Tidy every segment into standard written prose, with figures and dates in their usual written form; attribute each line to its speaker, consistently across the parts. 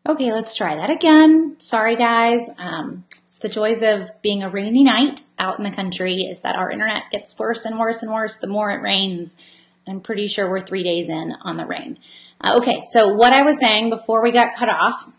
Speaker 1: Okay, let's try that again. Sorry guys. It's the joys of being a rainy night out in the country is that our internet gets worse and worse and worse the more it rains. I'm pretty sure we're 3 days in on the rain. Okay, so what I was saying before we got cut off,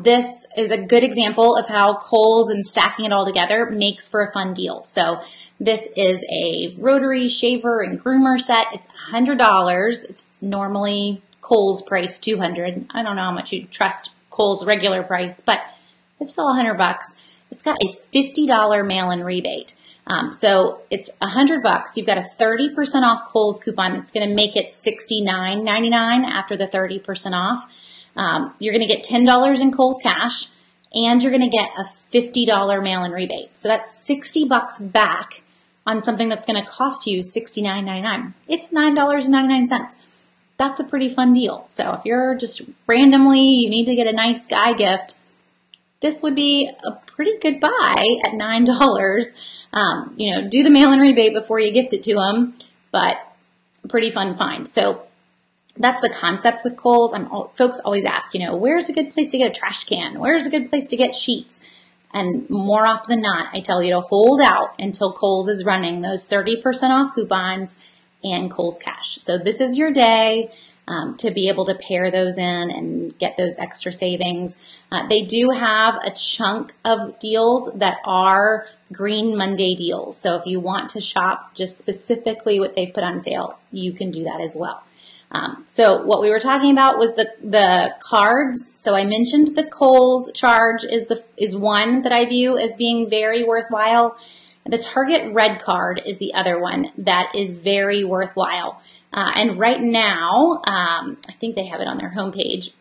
Speaker 1: this is a good example of how Kohl's and stacking it all together makes for a fun deal. So this is a rotary shaver and groomer set. It's $100. It's normally Kohl's price $200. I don't know how much you trust Kohl's regular price, but it's still $100. It's got a $50 mail-in rebate. So it's $100. You've got a 30% off Kohl's coupon. It's going to make it $69.99 after the 30% off. You're going to get $10 in Kohl's cash, and you're going to get a $50 mail-in rebate. So that's $60 back on something that's going to cost you $69.99. It's $9.99. That's a pretty fun deal. So if you're just randomly, you need to get a nice guy gift, this would be a pretty good buy at $9. You know, do the mail-in rebate before you gift it to them, but a pretty fun find. So that's the concept with Kohl's. Folks always ask, you know, where's a good place to get a trash can? Where's a good place to get sheets? And more often than not, I tell you to hold out until Kohl's is running those 30% off coupons and Kohl's cash. So this is your day to be able to pair those in and get those extra savings. They do have a chunk of deals that are Green Monday deals. So if you want to shop just specifically what they've put on sale, you can do that as well. So what we were talking about was the cards. So I mentioned the Kohl's charge is one that I view as being very worthwhile. The Target Red Card is the other one that is very worthwhile. And right now, I think they have it on their homepage.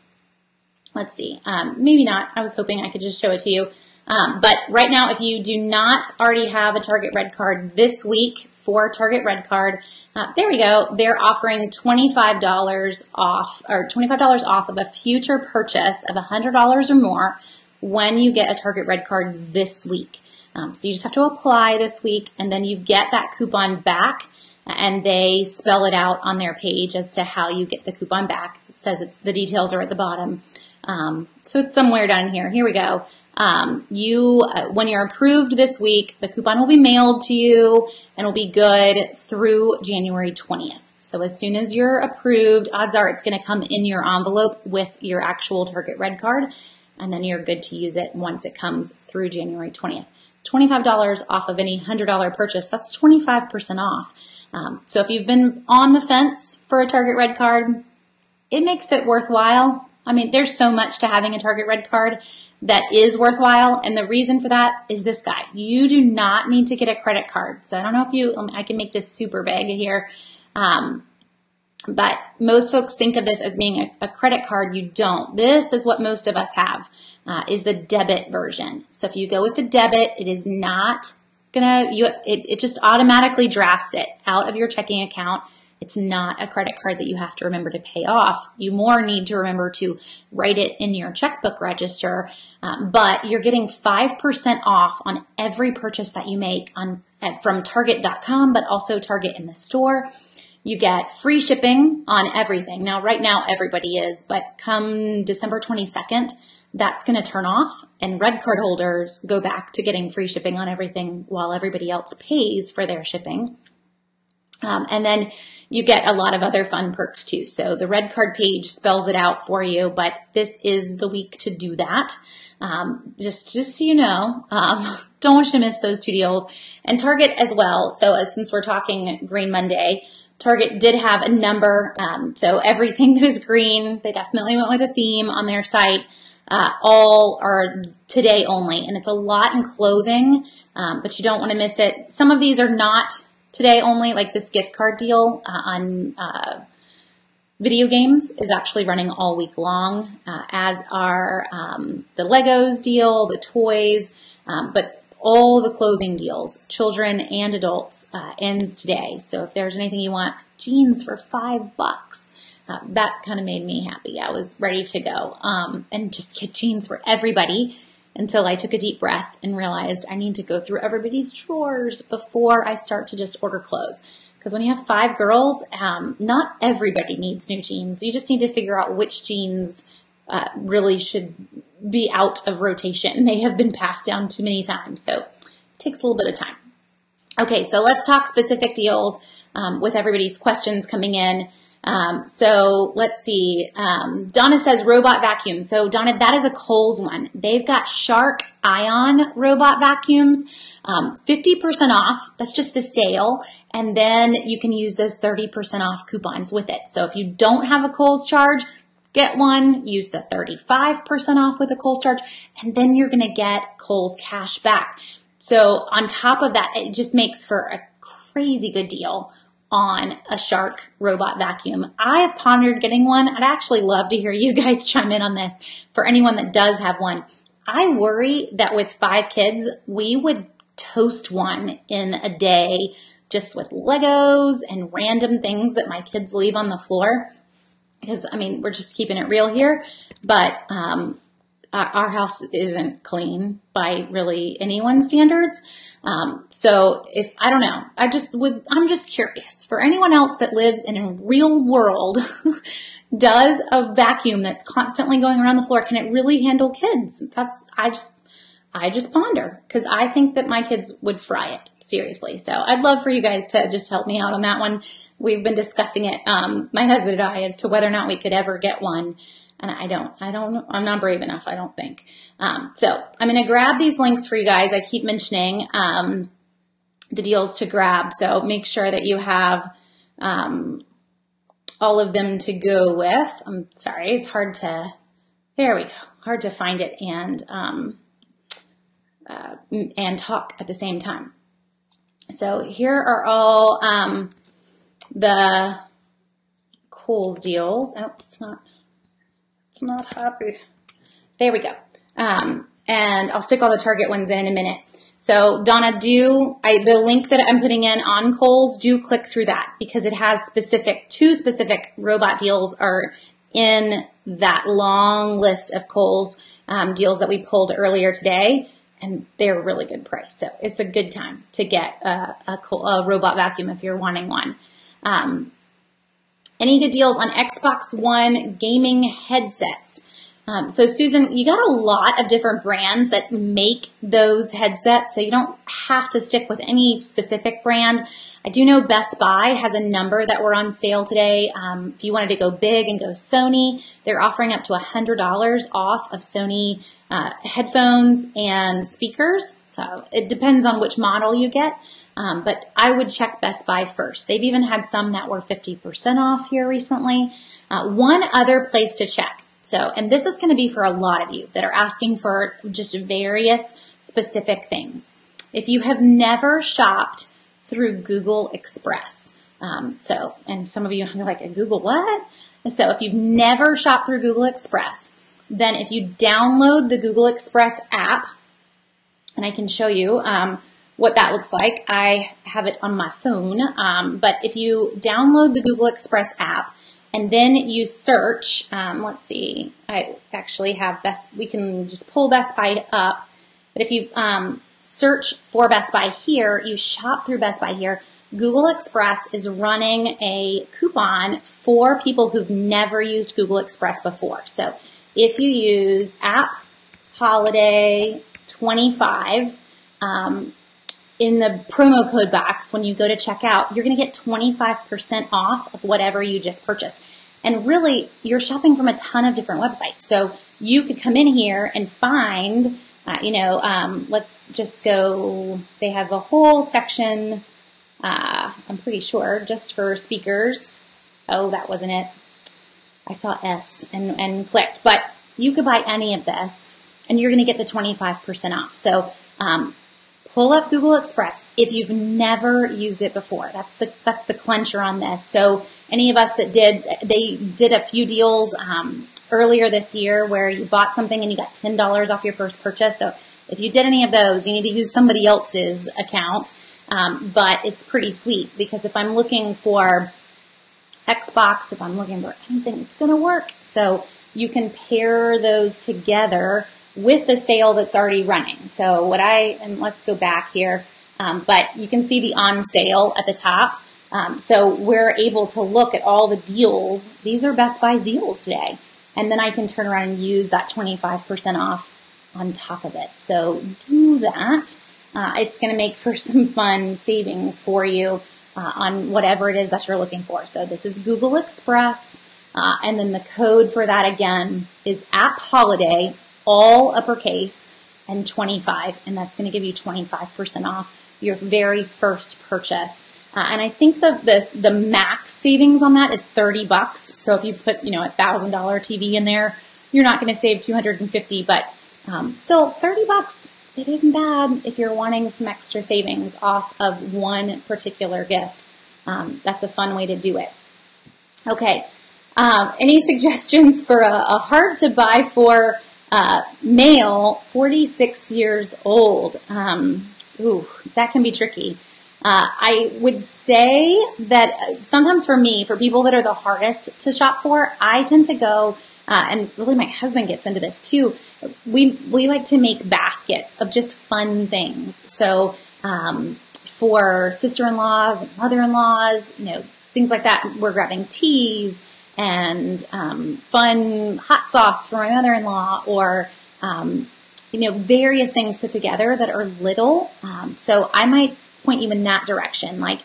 Speaker 1: Let's see, maybe not. I was hoping I could just show it to you. But right now, if you do not already have a Target Red Card this week for Target Red Card, there we go. They're offering $25 off, or $25 off of a future purchase of $100 or more when you get a Target Red Card this week. So you just have to apply this week, and then you get that coupon back, and they spell it out on their page as to how you get the coupon back. It says the details are at the bottom. So it's somewhere down here. Here we go. When you're approved this week, the coupon will be mailed to you and will be good through January 20th. So as soon as you're approved, odds are it's going to come in your envelope with your actual Target Red Card, and then you're good to use it once it comes through January 20th. $25 off of any $100 purchase, that's 25% off. So if you've been on the fence for a Target Red Card, it makes it worthwhile. I mean, there's so much to having a Target Red Card that is worthwhile, and the reason for that is this guy. You do not need to get a credit card. So I don't know if I can make this super big here, but most folks think of this as being a credit card. You don't. This is what most of us have, is the debit version. So if you go with the debit, it is not gonna, it just automatically drafts it out of your checking account. It's not a credit card that you have to remember to pay off. You more need to remember to write it in your checkbook register, but you're getting 5% off on every purchase that you make from Target.com, but also Target in the store. You get free shipping on everything. Now, right now, everybody is, but come December 22nd, that's going to turn off, and Red Card holders go back to getting free shipping on everything while everybody else pays for their shipping. And then you get a lot of other fun perks too. So the Red Card page spells it out for you, but this is the week to do that. Just so you know, don't want you to miss those two deals. And Target as well. So since we're talking Green Monday, Target did have a number. So everything that is green, they definitely went with a theme on their site. All are today only, and it's a lot in clothing, but you don't want to miss it. Some of these are not today only, like this gift card deal on video games is actually running all week long, as are the Legos deal, the toys, but all the clothing deals, children and adults, ends today. So if there's anything you want, jeans for $5, that kind of made me happy. I was ready to go and just get jeans for everybody until I took a deep breath and realized I need to go through everybody's drawers before I start to just order clothes. Because when you have 5 girls, not everybody needs new jeans. You just need to figure out which jeans really should be out of rotation. They have been passed down too many times, so it takes a little bit of time. Okay, so let's talk specific deals with everybody's questions coming in. So let's see. Donna says robot vacuum. So Donna, that is a Kohl's one. They've got Shark Ion robot vacuums, 50% off. That's just the sale. And then you can use those 30% off coupons with it. So if you don't have a Kohl's charge, get one, use the 35% off with a Kohl's charge, and then you're going to get Kohl's cash back. So on top of that, it just makes for a crazy good deal on a Shark robot vacuum. I have pondered getting one. I'd actually love to hear you guys chime in on this for anyone that does have one. I worry that with 5 kids, we would toast one in a day just with Legos and random things that my kids leave on the floor. Because, I mean, we're just keeping it real here, but our house isn't clean by really anyone's standards. So if, I don't know, I'm just curious for anyone else that lives in a real world, does a vacuum that's constantly going around the floor, can it really handle kids? I just ponder, because I think that my kids would fry it, seriously. So I'd love for you guys to just help me out on that one. We've been discussing it, my husband and I, as to whether or not we could ever get one. And I'm not brave enough, I don't think. So I'm going to grab these links for you guys. I keep mentioning the deals to grab. So make sure that you have all of them to go with. I'm sorry, it's hard to, there we go, hard to find it and talk at the same time. So here are all the Kohl's deals. Oh, it's not happy. There we go. And I'll stick all the Target ones in a minute. So Donna, the link that I'm putting in on Kohl's, do click through that, because it has two specific robot deals are in that long list of Kohl's deals that we pulled earlier today. And they're a really good price. So it's a good time to get a robot vacuum if you're wanting one. Any good deals on Xbox One gaming headsets? So Susan, you got a lot of different brands that make those headsets, so you don't have to stick with any specific brand. I do know Best Buy has a number that were on sale today. If you wanted to go big and go Sony, they're offering up to $100 off of Sony headphones and speakers. So it depends on which model you get. But I would check Best Buy first. They've even had some that were 50% off here recently. One other place to check. So, and this is going to be for a lot of you that are asking for just various specific things. If you have never shopped through Google Express, and some of you are like, Google what? So if you've never shopped through Google Express, then if you download the Google Express app, and I can show you what that looks like. I have it on my phone, but if you download the Google Express app and then you search, let's see, I actually have we can just pull Best Buy up, but if you search for Best Buy here, you shop through Best Buy here, Google Express is running a coupon for people who've never used Google Express before. So if you use app holiday 25, in the promo code box, when you go to checkout, you're going to get 25% off of whatever you just purchased. And really, you're shopping from a ton of different websites. So you could come in here and find, let's just go, they have a whole section, I'm pretty sure, just for speakers. Oh, that wasn't it. I saw S and clicked. But you could buy any of this, and you're going to get the 25% off. So pull up Google Express if you've never used it before. That's the clincher on this. So any of us that they did a few deals earlier this year where you bought something and you got $10 off your first purchase. So if you did any of those, you need to use somebody else's account. But it's pretty sweet, because if I'm looking for Xbox, if I'm looking for anything, it's going to work. So you can pair those together with the sale that's already running. So and let's go back here, but you can see the on sale at the top. So we're able to look at all the deals. These are Best Buy's deals today. and then I can turn around and use that 25% off on top of it. So do that. It's going to make for some fun savings for you on whatever it is that you're looking for. So this is Google Express, and then the code for that again is app holiday, all uppercase, and 25, and that's going to give you 25% off your very first purchase. And I think the max savings on that is $30. So if you put, a $1,000 TV in there, you're not going to save $250, but still $30. It isn't bad if you're wanting some extra savings off of one particular gift. That's a fun way to do it. Okay. Any suggestions for a hard to buy for male, 46 years old? Ooh, that can be tricky. I would say that sometimes for me, for people that are the hardest to shop for, I tend to go, and really my husband gets into this too, we like to make baskets of just fun things. So for sister-in-laws and mother-in-laws, things like that, we're grabbing teas and fun hot sauce for my mother-in-law, or various things put together that are little. So I might point you in that direction, like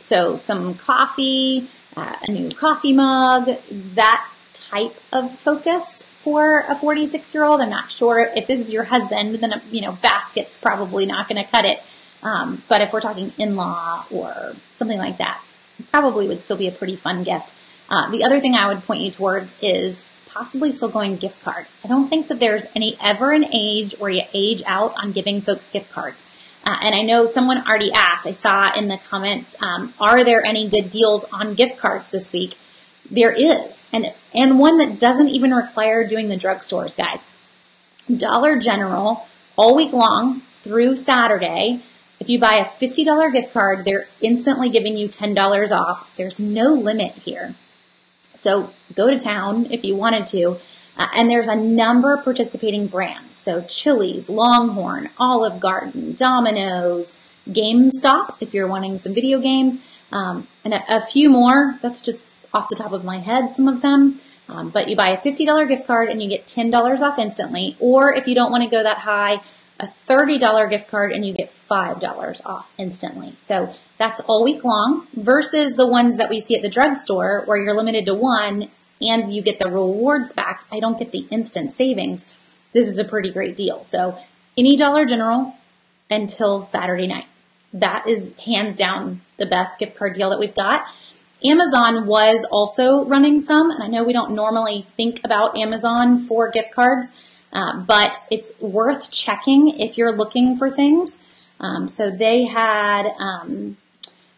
Speaker 1: so some coffee, a new coffee mug, that type of focus for a 46-year-old. I'm not sure if this is your husband, then basket's probably not going to cut it. But if we're talking in-law or something like that, it probably would still be a pretty fun gift. The other thing I would point you towards is possibly still going gift card. I don't think that there's ever an age where you age out on giving folks gift cards. And I know someone already asked, I saw in the comments, are there any good deals on gift cards this week? There is, and one that doesn't even require doing the drugstores, guys. Dollar General, all week long through Saturday, if you buy a $50 gift card, they're instantly giving you $10 off. There's no limit here. So go to town if you wanted to. And there's a number of participating brands. So Chili's, Longhorn, Olive Garden, Domino's, GameStop, if you're wanting some video games, and a few more. That's just off the top of my head, some of them. But you buy a $50 gift card and you get $10 off instantly. Or if you don't want to go that high, a $30 gift card and you get $5 off instantly. So that's all week long versus the ones that we see at the drugstore where you're limited to one and you get the rewards back. I don't get the instant savings. This is a pretty great deal. So any Dollar General until Saturday night. That is hands down the best gift card deal that we've got. Amazon was also running some, and I know we don't normally think about Amazon for gift cards, but it's worth checking if you're looking for things. So they had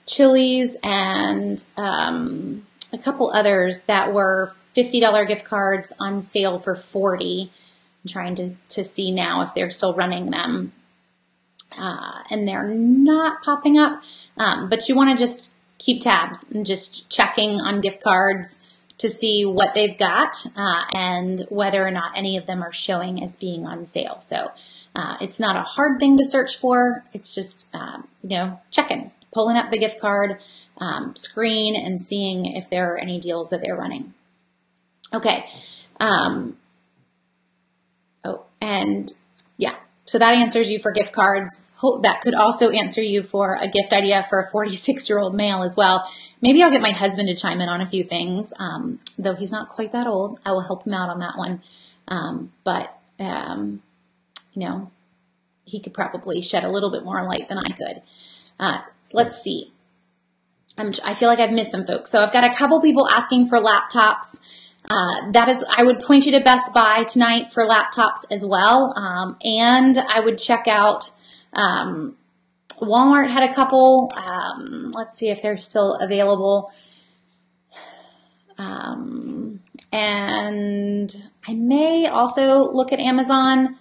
Speaker 1: Chili's and a couple others that were $50 gift cards on sale for $40. I'm trying to see now if they're still running them. And they're not popping up, but you want to just keep tabs and just checking on gift cards to see what they've got and whether or not any of them are showing as being on sale. So it's not a hard thing to search for. It's just, checking, pulling up the gift card screen and seeing if there are any deals that they're running. Okay. So that answers you for gift cards. Hope that could also answer you for a gift idea for a 46-year-old male as well. Maybe I'll get my husband to chime in on a few things, though he's not quite that old. I will help him out on that one. He could probably shed a little bit more light than I could. Let's see. I feel like I've missed some folks. So I've got a couple people asking for laptops. I would point you to Best Buy tonight for laptops as well. And I would check out, Walmart had a couple. Let's see if they're still available. And I may also look at Amazon.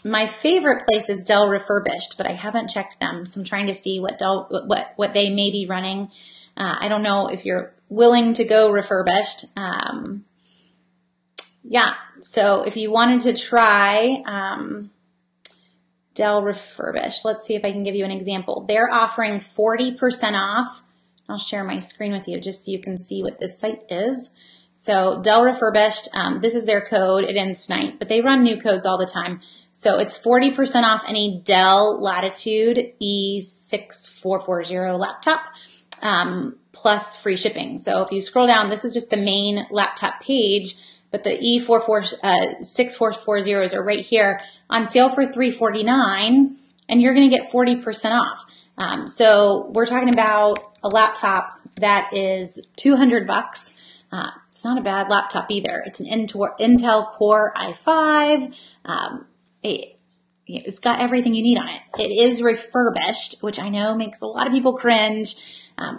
Speaker 1: My favorite place is Dell Refurbished, but I haven't checked them. So I'm trying to see what they may be running. I don't know if you're willing to go refurbished. So if you wanted to try Dell Refurbished, let's see if I can give you an example. They're offering 40% off. I'll share my screen with you just so you can see what this site is. So Dell Refurbished, this is their code. It ends tonight, but they run new codes all the time. So it's 40% off any Dell Latitude E6440 laptop, plus free shipping. So if you scroll down, this is just the main laptop page, but the E6440s are right here on sale for $349, and you're going to get 40% off. So we're talking about a laptop that is $200. It's not a bad laptop either. It's an Intel Core i5. It's got everything you need on it. It is refurbished, which I know makes a lot of people cringe.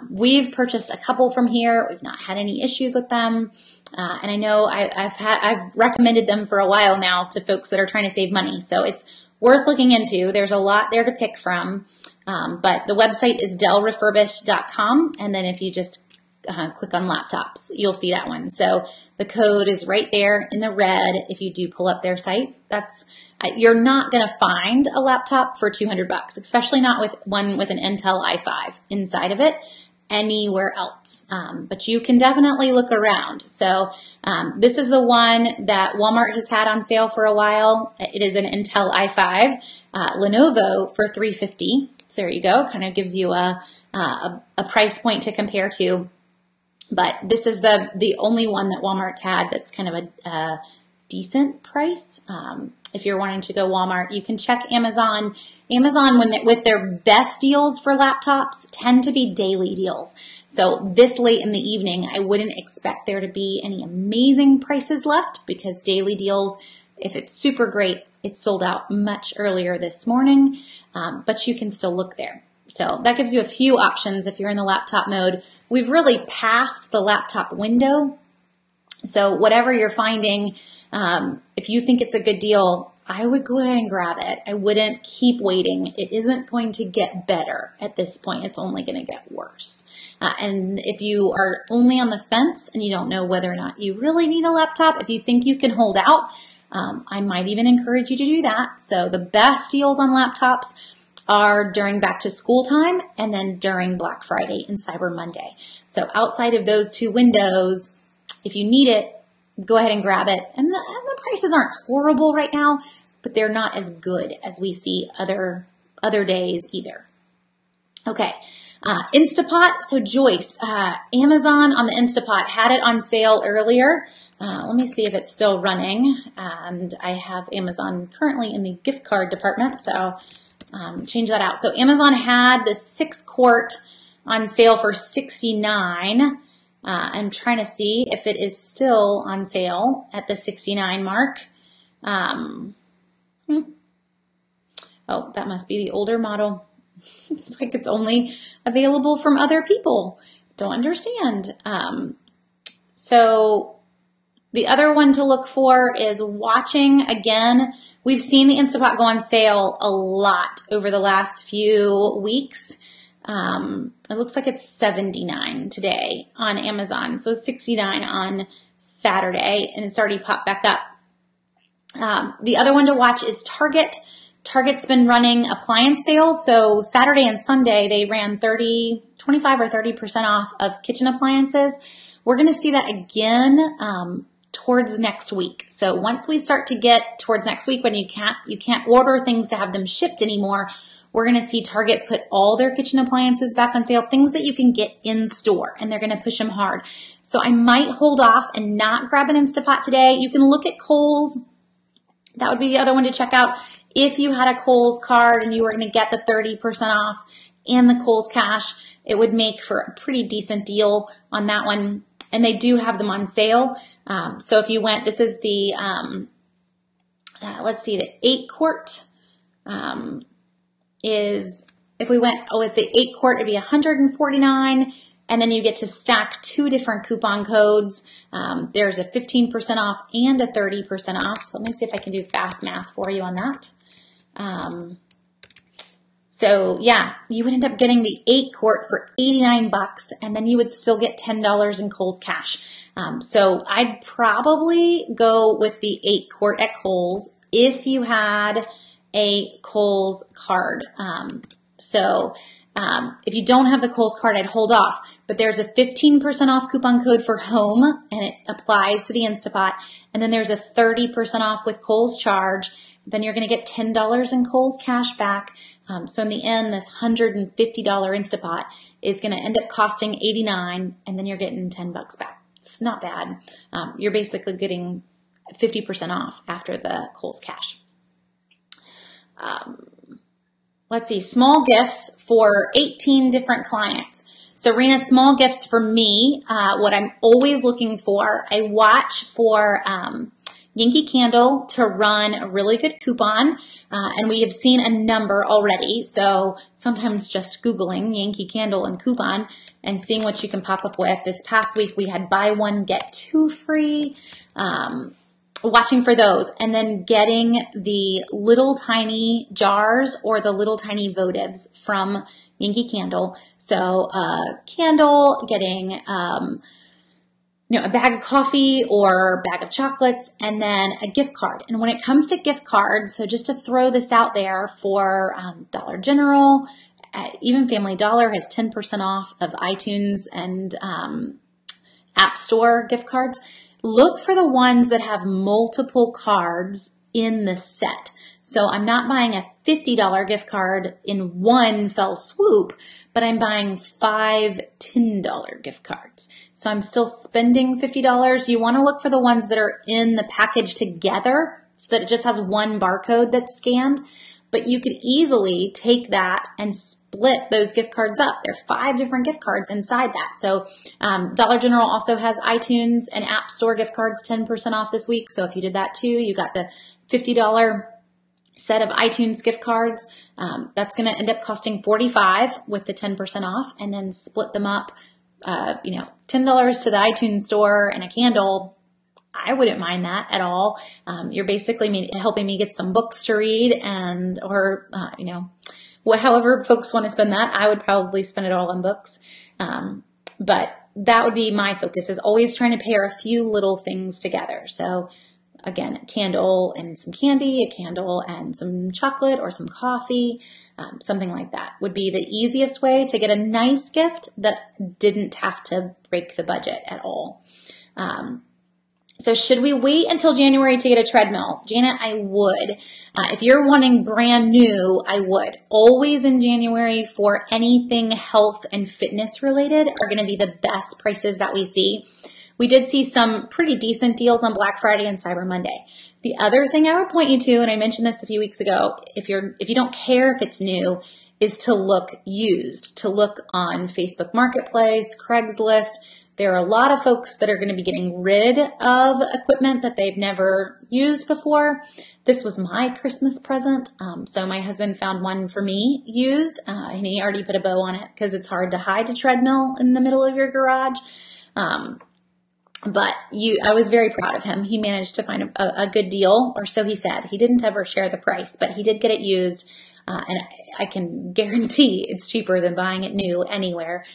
Speaker 1: We've purchased a couple from here. We've not had any issues with them. And I know I've recommended them for a while now to folks that are trying to save money. So it's worth looking into. There's a lot there to pick from. But the website is dellrefurbished.com. And then if you just click on laptops, you'll see that one. So the code is right there in the red. If you do pull up their site, you're not going to find a laptop for $200, especially not with one with an Intel i5 inside of it anywhere else. But you can definitely look around. So this is the one that Walmart has had on sale for a while. It is an Intel i5 Lenovo for $350. So there you go. Kind of gives you a price point to compare to. But this is the only one that Walmart's had that's kind of a decent price. If you're wanting to go Walmart, you can check Amazon. Amazon, with their best deals for laptops, tend to be daily deals. So this late in the evening, I wouldn't expect there to be any amazing prices left, because daily deals, if it's super great, it's sold out much earlier this morning, but you can still look there. So that gives you a few options if you're in the laptop mode. We've really passed the laptop window. So whatever you're finding, if you think it's a good deal, I would go ahead and grab it. I wouldn't keep waiting. It isn't going to get better at this point. It's only going to get worse. And if you are only on the fence and you don't know whether or not you really need a laptop, if you think you can hold out, I might even encourage you to do that. So the best deals on laptops are during back to school time and then during Black Friday and Cyber Monday. So outside of those two windows, if you need it, go ahead and grab it. And the prices aren't horrible right now, but they're not as good as we see other days either. Okay, Instapot. So Joyce, Amazon on the Instapot had it on sale earlier. Let me see if it's still running. And I have Amazon currently in the gift card department, so change that out. So Amazon had the 6-quart on sale for $69. I'm trying to see if it is still on sale at the $69 mark. Oh, that must be the older model. It's like it's only available from other people. Don't understand. So the other one to look for is watching. Again, we've seen the Instapot go on sale a lot over the last few weeks. It looks like it's $79 today on Amazon. So it's $69 on Saturday, and it's already popped back up. The other one to watch is Target. Target's been running appliance sales. So Saturday and Sunday, they ran 25 or 30% off of kitchen appliances. We're going to see that again towards next week. So once we start to get towards next week, when you can't order things to have them shipped anymore, we're going to see Target put all their kitchen appliances back on sale, things that you can get in store, and they're going to push them hard. So I might hold off and not grab an Instapot today. You can look at Kohl's. That would be the other one to check out. If you had a Kohl's card and you were going to get the 30% off and the Kohl's cash, it would make for a pretty decent deal on that one. And they do have them on sale. So if you went, this is the, let's see, the 8-quart. If we went with the 8-quart, it'd be $149, and then you get to stack 2 different coupon codes. There's a 15% off and a 30% off. So let me see if I can do fast math for you on that. So yeah, you would end up getting the 8-quart for $89, and then you would still get $10 in Kohl's cash. So I'd probably go with the 8-quart at Kohl's if you had a Kohl's card. If you don't have the Kohl's card, I'd hold off. But there's a 15% off coupon code for home, and it applies to the Instapot. And then there's a 30% off with Kohl's charge. Then you're going to get $10 in Kohl's cash back. So in the end, this $150 Instapot is going to end up costing $89, and then you're getting $10 back. It's not bad. You're basically getting 50% off after the Kohl's cash. Let's see, small gifts for 18 different clients. So Rena, small gifts for me, what I'm always looking for, I watch for Yankee Candle to run a really good coupon, and we have seen a number already. So sometimes just Googling Yankee Candle and coupon and seeing what you can pop up with. This past week we had buy one, get two free. Watching for those, and then getting the little tiny jars or the little tiny votives from Yankee Candle. So candle, getting a bag of coffee or a bag of chocolates, and then a gift card. And when it comes to gift cards, so just to throw this out there for Dollar General, even Family Dollar has 10% off of iTunes and App Store gift cards. Look for the ones that have multiple cards in the set. So I'm not buying a $50 gift card in one fell swoop, but I'm buying 5 $10 gift cards. So I'm still spending $50. You want to look for the ones that are in the package together so that it just has one barcode that's scanned. But you could easily take that and split those gift cards up. There are 5 different gift cards inside that. So Dollar General also has iTunes and App Store gift cards 10% off this week. So if you did that too, you got the $50 set of iTunes gift cards. That's going to end up costing $45 with the 10% off, and then split them up. $10 to the iTunes store and a candle. I wouldn't mind that at all. You're basically helping me get some books to read, and however folks want to spend that. I would probably spend it all on books. But that would be my focus, is always trying to pair a few little things together. So again, a candle and some candy, a candle and some chocolate or some coffee, something like that would be the easiest way to get a nice gift that didn't have to break the budget at all. So should we wait until January to get a treadmill? Janet, I would. If you're wanting brand new, I would. Always in January for anything health and fitness related are going to be the best prices that we see. We did see some pretty decent deals on Black Friday and Cyber Monday. The other thing I would point you to, and I mentioned this a few weeks ago, if you don't care if it's new, is to look used, to look on Facebook Marketplace, Craigslist. There are a lot of folks that are going to be getting rid of equipment that they've never used before. This was my Christmas present. So my husband found one for me used, and he already put a bow on it because it's hard to hide a treadmill in the middle of your garage. But I was very proud of him. He managed to find a good deal, or so he said. He didn't ever share the price, but he did get it used. And I can guarantee it's cheaper than buying it new anywhere.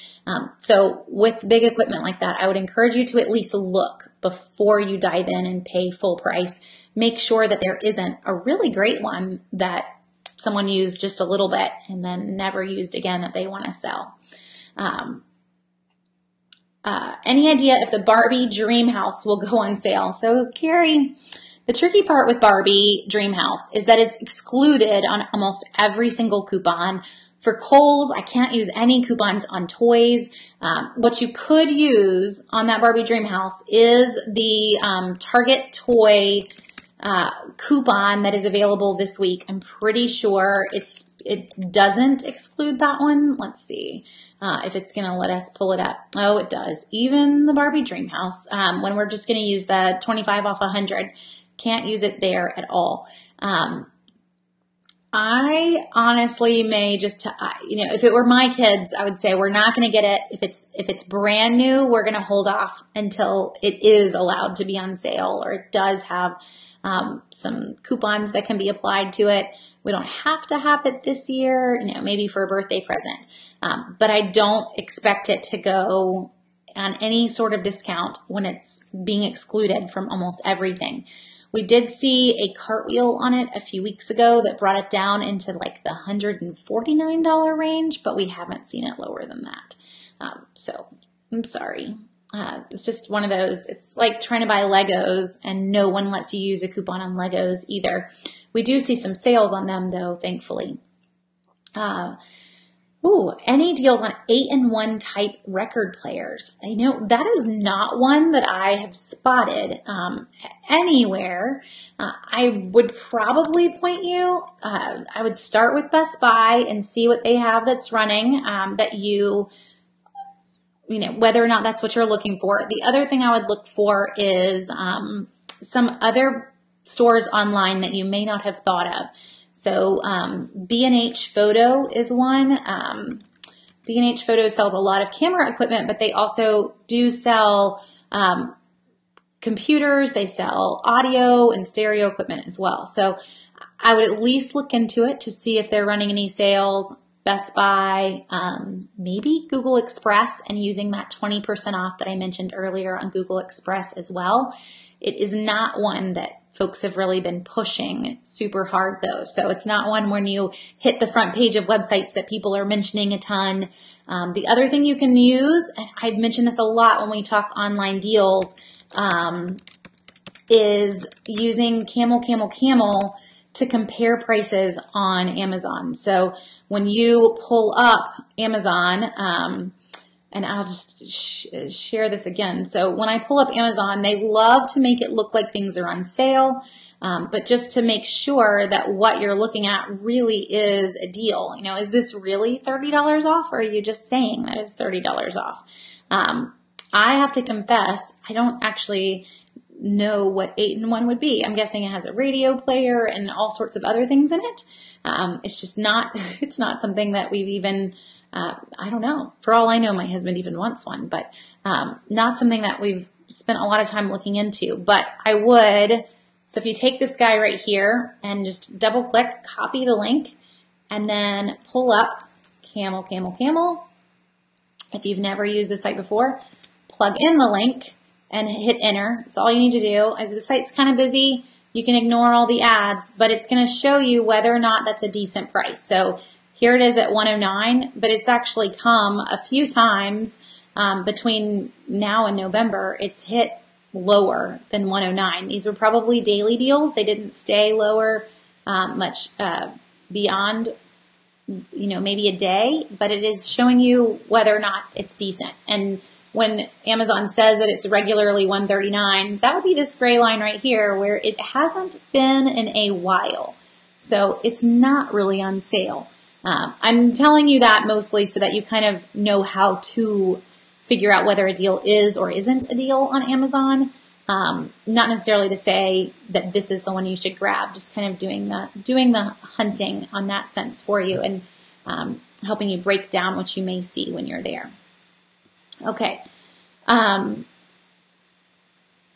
Speaker 1: So with big equipment like that, I would encourage you to at least look before you dive in and pay full price. Make sure that there isn't a really great one that someone used just a little bit and then never used again that they want to sell. Any idea if the Barbie Dream House will go on sale? So Carrie, the tricky part with Barbie Dream House is that it's excluded on almost every single coupon. For Kohl's, I can't use any coupons on toys. What you could use on that Barbie Dream House is the Target toy coupon that is available this week. I'm pretty sure it doesn't exclude that one. Let's see if it's going to let us pull it up. Oh, it does. Even the Barbie Dream House, when we're just going to use the 25 off 100, can't use it there at all. I honestly may just, if it were my kids, I would say we're not going to get it. If it's brand new, we're going to hold off until it is allowed to be on sale, or it does have some coupons that can be applied to it. We don't have to have it this year, maybe for a birthday present. But I don't expect it to go on any sort of discount when it's being excluded from almost everything. We did see a cartwheel on it a few weeks ago that brought it down into like the $149 range, but we haven't seen it lower than that. So I'm sorry. It's just one of those, it's like trying to buy Legos and no one lets you use a coupon on Legos either. We do see some sales on them though, thankfully. Any deals on 8-in-1 type record players? You know, that is not one that I have spotted anywhere. I would probably point you, I would start with Best Buy and see what they have that's running that you know, whether or not that's what you're looking for. The other thing I would look for is some other stores online that you may not have thought of. So B&H Photo is one. B&H Photo sells a lot of camera equipment, but they also do sell computers. They sell audio and stereo equipment as well. So I would at least look into it to see if they're running any sales. Best Buy, maybe Google Express, and using that 20% off that I mentioned earlier on Google Express as well. It is not one that folks have really been pushing super hard though. So it's not one when you hit the front page of websites that people are mentioning a ton. The other thing you can use, and I've mentioned this a lot when we talk online deals, is using Camel to compare prices on Amazon. So when you pull up Amazon, and I'll just share this again. So when I pull up Amazon, they love to make it look like things are on sale, but just to make sure that what you're looking at really is a deal. You know, is this really $30 off, or are you just saying that it's $30 off? I have to confess, I don't actually know what 8-in-1 would be. I'm guessing it has a radio player and all sorts of other things in it. It's just not, it's not something that we've even, I don't know. For all I know, my husband even wants one, but not something that we've spent a lot of time looking into. But I would, so if you take this guy right here and just double click, copy the link, and then pull up Camel. If you've never used this site before, plug in the link and hit enter. That's all you need to do. As the site's kind of busy, you can ignore all the ads, but it's going to show you whether or not that's a decent price. So here it is at $109, but it's actually come a few times between now and November. It's hit lower than $109. These were probably daily deals. They didn't stay lower much beyond, you know, maybe a day, but it is showing you whether or not it's decent. And when Amazon says that it's regularly $139, that would be this gray line right here where it hasn't been in a while. So it's not really on sale. I'm telling you that mostly so that you kind of know how to figure out whether a deal is or isn't a deal on Amazon. Not necessarily to say that this is the one you should grab, just kind of doing the hunting on that sense for you and helping you break down what you may see when you're there. Okay.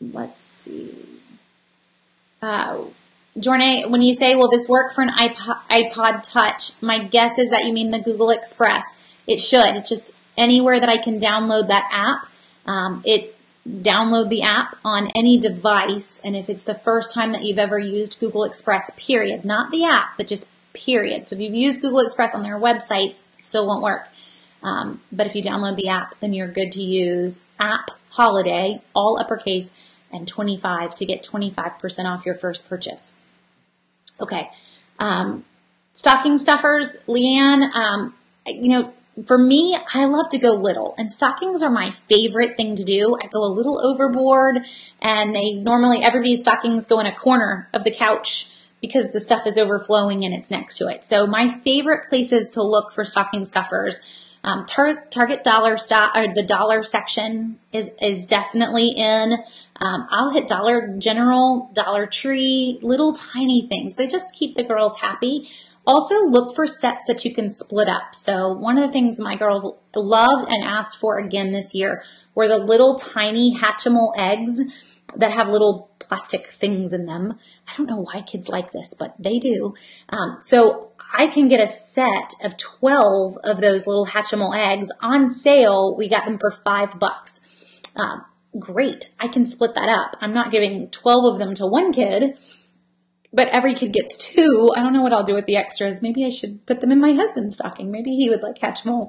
Speaker 1: Let's see. Jorne, when you say, will this work for an iPod Touch? My guess is that you mean the Google Express. It should. It's just anywhere that I can download that app. Download the app on any device, and if it's the first time that you've ever used Google Express, period, not the app, but just period. So if you've used Google Express on their website, it still won't work. But if you download the app, then you're good to use app holiday, all uppercase, and 25 to get 25% off your first purchase. Okay. Stocking stuffers, Leanne, you know, for me, I love to go little, and stockings are my favorite thing to do. I go a little overboard, and everybody's stockings go in a corner of the couch because the stuff is overflowing and it's next to it. So my favorite places to look for stocking stuffers, Target the dollar section is definitely in. I'll hit Dollar General, Dollar Tree, little tiny things. They just keep the girls happy. Also look for sets that you can split up. So one of the things my girls loved and asked for again this year were the little tiny Hatchimal eggs that have little plastic things in them. I don't know why kids like this, but they do. So I can get a set of 12 of those little Hatchimal eggs on sale. We got them for $5. great. I can split that up. I'm not giving 12 of them to one kid, but every kid gets 2. I don't know what I'll do with the extras. Maybe I should put them in my husband's stocking. Maybe he would like Hatchimals.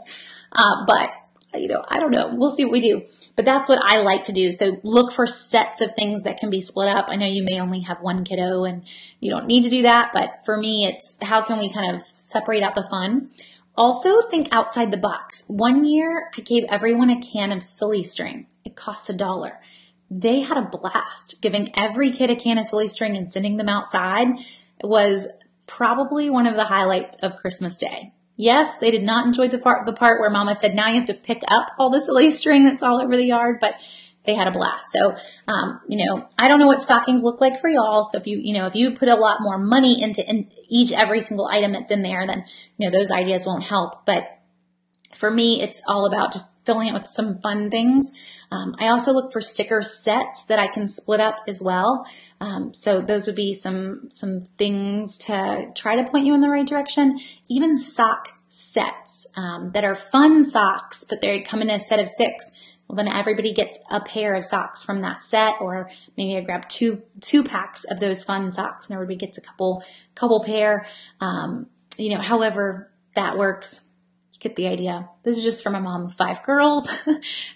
Speaker 1: But I don't know. We'll see what we do. But that's what I like to do. So look for sets of things that can be split up. I know you may only have one kiddo and you don't need to do that. But for me, it's how can we kind of separate out the fun? Also think outside the box. One year I gave everyone a can of silly string. It costs $1. They had a blast. Giving every kid a can of silly string and sending them outside was probably one of the highlights of Christmas Day. Yes, they did not enjoy the part where Mama said, now you have to pick up all the silly string that's all over the yard, but they had a blast. So, I don't know what stockings look like for y'all. So if you put a lot more money into every single item that's in there, then, those ideas won't help. But for me, it's all about just filling it with some fun things. I also look for sticker sets that I can split up as well. So those would be some things to try to point you in the right direction. Even sock sets that are fun socks, but they come in a set of 6. Well, then everybody gets a pair of socks from that set, or maybe I grab two packs of those fun socks and everybody gets a couple pair. However that works. Get the idea. This is just from a mom of 5 girls,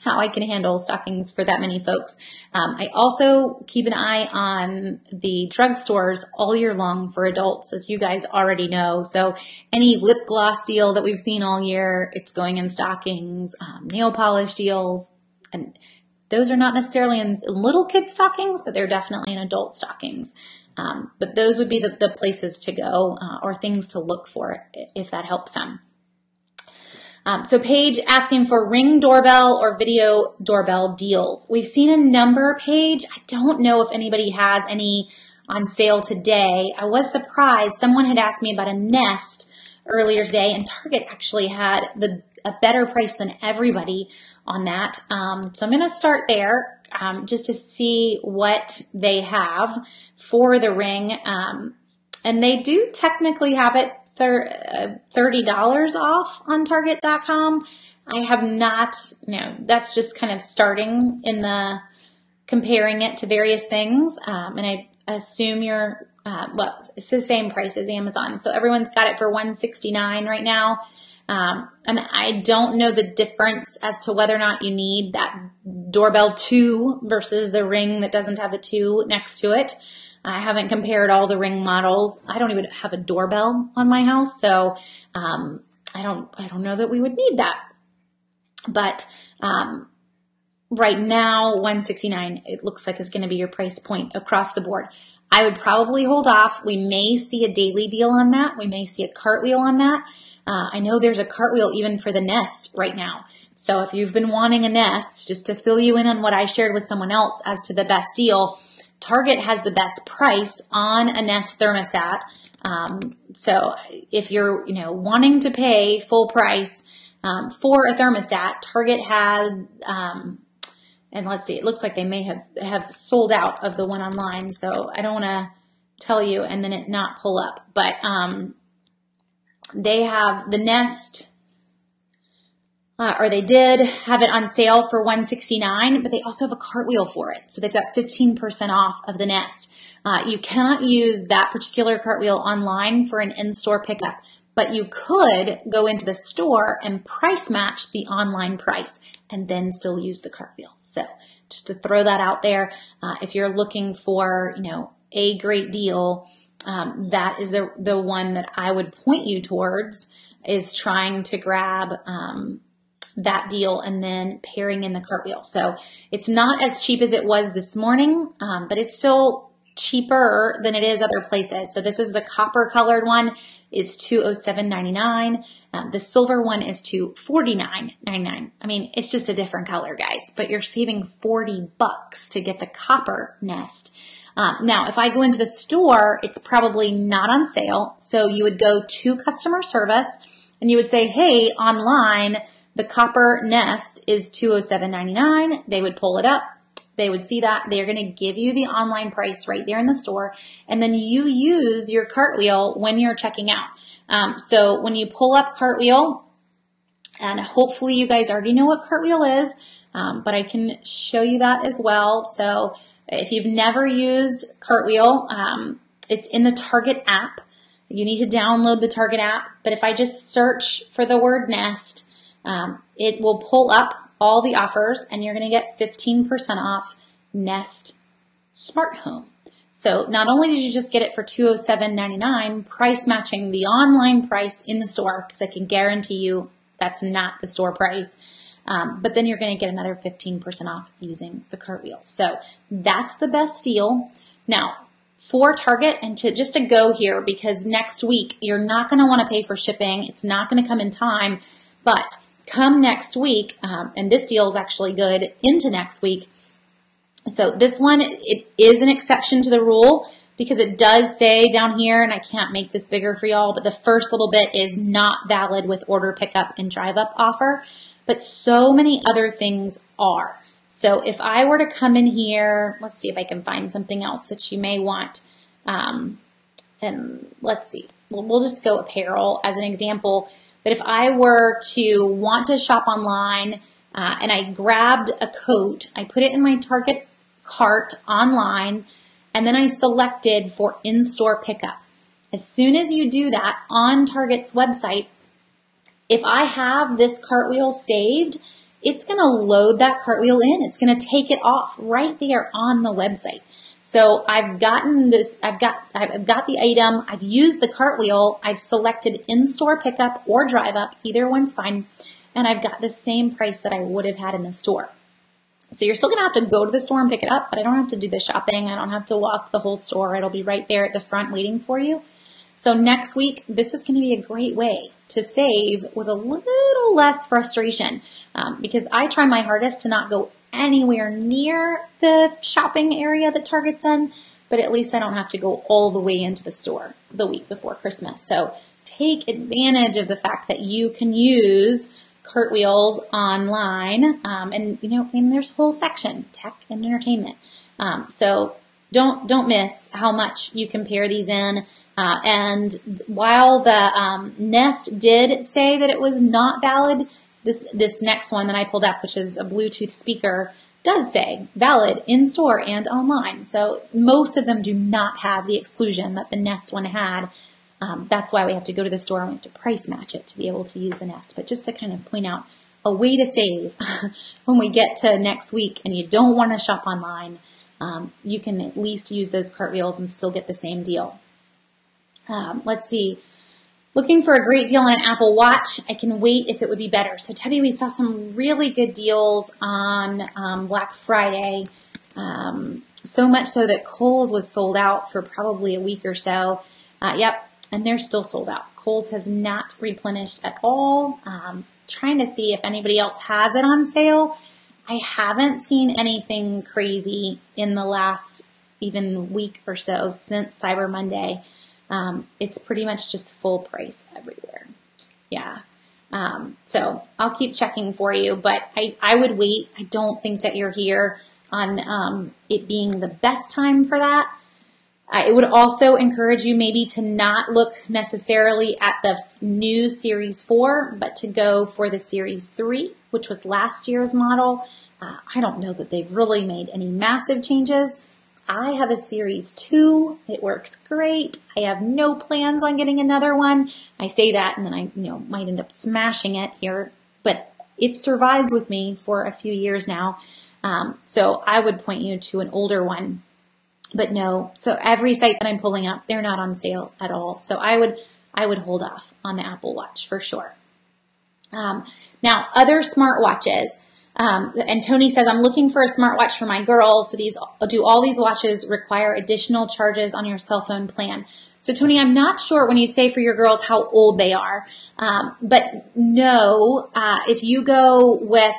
Speaker 1: how I can handle stockings for that many folks. I also keep an eye on the drugstores all year long for adults, as you guys already know. So any lip gloss deal that we've seen all year, it's going in stockings, nail polish deals, and those are not necessarily in little kid stockings, but they're definitely in adult stockings. But those would be the places to go or things to look for if that helps them. So Paige asking for Ring doorbell or video doorbell deals. We've seen a number, Paige. I don't know if anybody has any on sale today. I was surprised. Someone had asked me about a Nest earlier today, and Target actually had a better price than everybody on that. So I'm going to start there just to see what they have for the Ring. And they do technically have it $30 off on Target.com. I have not, that's just kind of starting in the comparing it to various things. And I assume it's the same price as Amazon. So everyone's got it for $169 right now. And I don't know the difference as to whether or not you need that doorbell 2 versus the Ring that doesn't have the 2 next to it. I haven't compared all the Ring models. I don't even have a doorbell on my house, so I don't know that we would need that. But right now, $169 it looks like is going to be your price point across the board. I would probably hold off. We may see a daily deal on that. We may see a cartwheel on that. I know there's a cartwheel even for the Nest right now. So if you've been wanting a Nest, just to fill you in on what I shared with someone else as to the best deal, Target has the best price on a Nest thermostat. So if you're, wanting to pay full price for a thermostat, Target had, and let's see, it looks like they may have sold out of the one online. So I don't want to tell you and then it not pull up. But they have the Nest. Or they did have it on sale for $169, but they also have a cartwheel for it. So they've got 15% off of the Nest. You cannot use that particular cartwheel online for an in-store pickup, but you could go into the store and price match the online price and then still use the cartwheel. So just to throw that out there, if you're looking for, a great deal, that is the one that I would point you towards, is trying to grab that deal and then pairing in the cartwheel. So it's not as cheap as it was this morning, but it's still cheaper than it is other places. So this is the copper colored one is $207.99. The silver one is $249.99. I mean, it's just a different color, guys, but you're saving $40 to get the copper Nest. Now, if I go into the store, it's probably not on sale. So you would go to customer service and you would say, hey, online, the copper Nest is $207.99. They would pull it up. They would see that. They're going to give you the online price right there in the store. And then you use your cartwheel when you're checking out. So when you pull up cartwheel, And hopefully you guys already know what cartwheel is, but I can show you that as well. So if you've never used cartwheel, it's in the Target app. You need to download the Target app, but if I just search for the word Nest, it will pull up all the offers, and you're going to get 15% off Nest Smart Home. So not only did you just get it for $207.99, price matching the online price in the store, because I can guarantee you that's not the store price, but then you're going to get another 15% off using the cartwheel. So that's the best deal. Now, for Target, and just to go here, because next week you're not going to want to pay for shipping. It's not going to come in time, but come next week, and this deal is actually good into next week. So this one, it is an exception to the rule because it does say down here, and I can't make this bigger for y'all, but the first little bit is not valid with order pickup and drive up offer, but so many other things are. So if I were to come in here, let's see if I can find something else that you may want. And let's see, we'll just go apparel as an example. But if I were to want to shop online and I grabbed a coat, I put it in my Target cart online, and then I selected for in-store pickup. As soon as you do that on Target's website, if I have this cartwheel saved, it's going to load that cartwheel in. It's going to take it off right there on the website. So I've gotten this, I've got the item, I've used the cartwheel, I've selected in-store pickup or drive up, either one's fine, and I've got the same price that I would have had in the store. So you're still going to have to go to the store and pick it up, but I don't have to do the shopping. I don't have to walk the whole store. It'll be right there at the front waiting for you. So next week, this is going to be a great way to save with a little less frustration because I try my hardest to not go anywhere near the shopping area that Target's in, but at least I don't have to go all the way into the store the week before Christmas. So take advantage of the fact that you can use cartwheels online, and you know, and there's a whole section, tech and entertainment. So don't miss how much you can pair these in. And while the Nest did say that it was not valid, this next one that I pulled up, which is a Bluetooth speaker, does say valid in store and online. So most of them do not have the exclusion that the Nest one had. That's why we have to go to the store and we have to price match it to be able to use the Nest. But just to kind of point out a way to save when we get to next week and you don't want to shop online, you can at least use those cartwheels and still get the same deal. Let's see. Looking for a great deal on an Apple Watch. I can wait if it would be better. So Teddy, we saw some really good deals on Black Friday. So much so that Kohl's was sold out for probably a week or so. Yep, and they're still sold out. Kohl's has not replenished at all. Trying to see if anybody else has it on sale. I haven't seen anything crazy in the last even week or so since Cyber Monday. It's pretty much just full price everywhere. Yeah. So I'll keep checking for you, but I would wait. I don't think that you're here on it being the best time for that. I would also encourage you maybe to not look necessarily at the new Series 4, but to go for the Series 3, which was last year's model. I don't know that they've really made any massive changes. I have a Series 2. It works great. I have no plans on getting another one. I say that and then I might end up smashing it here, but it's survived with me for a few years now. So I would point you to an older one. But no, so every site that I'm pulling up, they're not on sale at all. So I would hold off on the Apple Watch for sure. Now, other smartwatches. And Tony says, I'm looking for a smartwatch for my girls. Do all these watches require additional charges on your cell phone plan? So Tony, I'm not sure when you say for your girls how old they are. But no, if you go with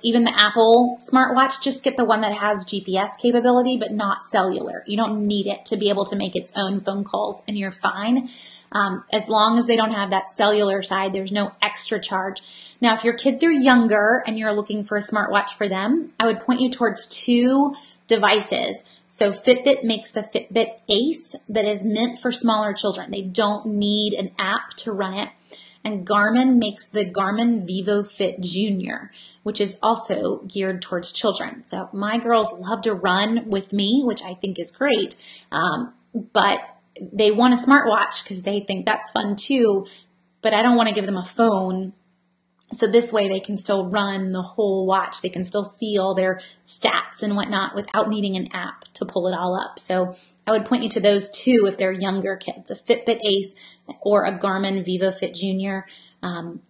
Speaker 1: even the Apple smartwatch, just get the one that has GPS capability, but not cellular. You don't need it to be able to make its own phone calls and you're fine. As long as they don't have that cellular side, there's no extra charge. Now, if your kids are younger and you're looking for a smartwatch for them, I would point you towards two devices. So Fitbit makes the Fitbit Ace that is meant for smaller children. They don't need an app to run it. and Garmin makes the Garmin VivoFit Junior, which is also geared towards children. So my girls love to run with me, which I think is great, but they want a smartwatch because they think that's fun too, but I don't want to give them a phone. So this way they can still run the whole watch. They can still see all their stats and whatnot without needing an app to pull it all up. So I would point you to those two if they're younger kids, a Fitbit Ace or a Garmin VivoFit Junior,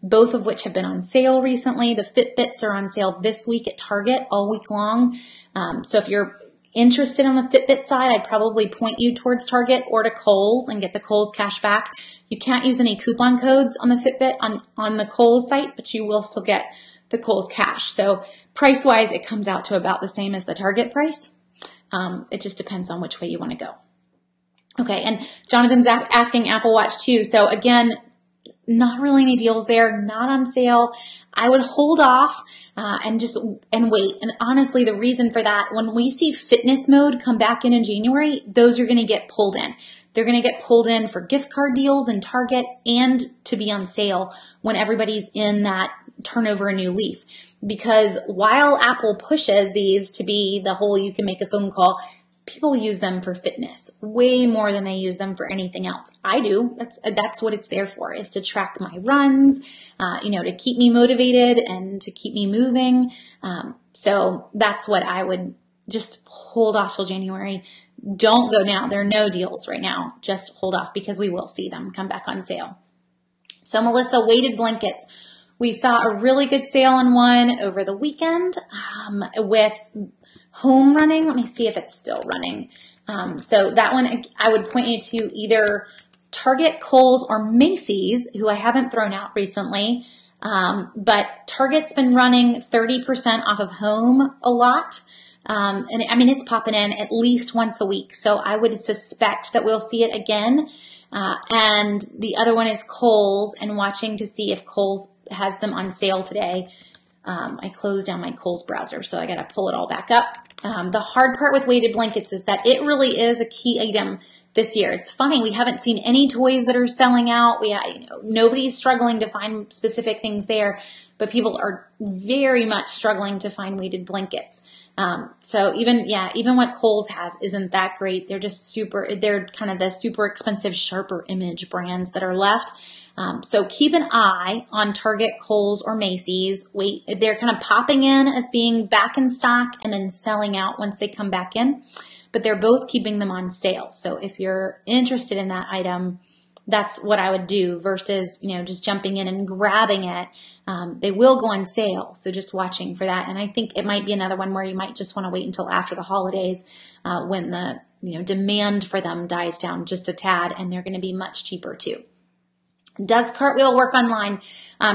Speaker 1: both of which have been on sale recently. The Fitbits are on sale this week at Target all week long. So if you're interested on the Fitbit side, I'd probably point you towards Target or to Kohl's and get the Kohl's cash back. You can't use any coupon codes on the Fitbit on the Kohl's site, but you will still get the Kohl's cash. So price-wise, it comes out to about the same as the Target price. It just depends on which way you want to go. Okay, and Jonathan's asking Apple Watch too. So again, not really any deals there, not on sale. I would hold off and wait. And honestly, the reason for that, when we see fitness mode come back in January, those are going to get pulled in. They're going to get pulled in for gift card deals in Target and to be on sale when everybody's in that turn over a new leaf. Because while Apple pushes these to be the whole you can make a phone call, people use them for fitness way more than they use them for anything else. I do. That's what it's there for, is to track my runs, to keep me motivated and to keep me moving. So that's what I would just hold off till January. Don't go now. There are no deals right now. Just hold off because we will see them come back on sale. So Melissa, weighted blankets. We saw a really good sale on one over the weekend with home running. Let me see if it's still running. So that one, I would point you to either Target, Kohl's, or Macy's, who I haven't thrown out recently. But Target's been running 30% off of home a lot. And I mean, it's popping in at least once a week. So I would suspect that we'll see it again. And the other one is Kohl's, and watching to see if Kohl's has them on sale today. I closed down my Kohl's browser, so I got to pull it all back up. The hard part with weighted blankets is that it really is a key item this year. It's funny, we haven't seen any toys that are selling out. Nobody's struggling to find specific things there, but people are very much struggling to find weighted blankets. So even what Kohl's has isn't that great. They're just they're kind of the super expensive, sharper image brands that are left. So keep an eye on Target, Kohl's, or Macy's. They're kind of popping in as being back in stock and then selling out once they come back in, but they're both keeping them on sale. So if you're interested in that item, that's what I would do versus, just jumping in and grabbing it. They will go on sale, so just watching for that. And I think it might be another one where you might just want to wait until after the holidays when the demand for them dies down just a tad, and they're going to be much cheaper too. Does Cartwheel work online?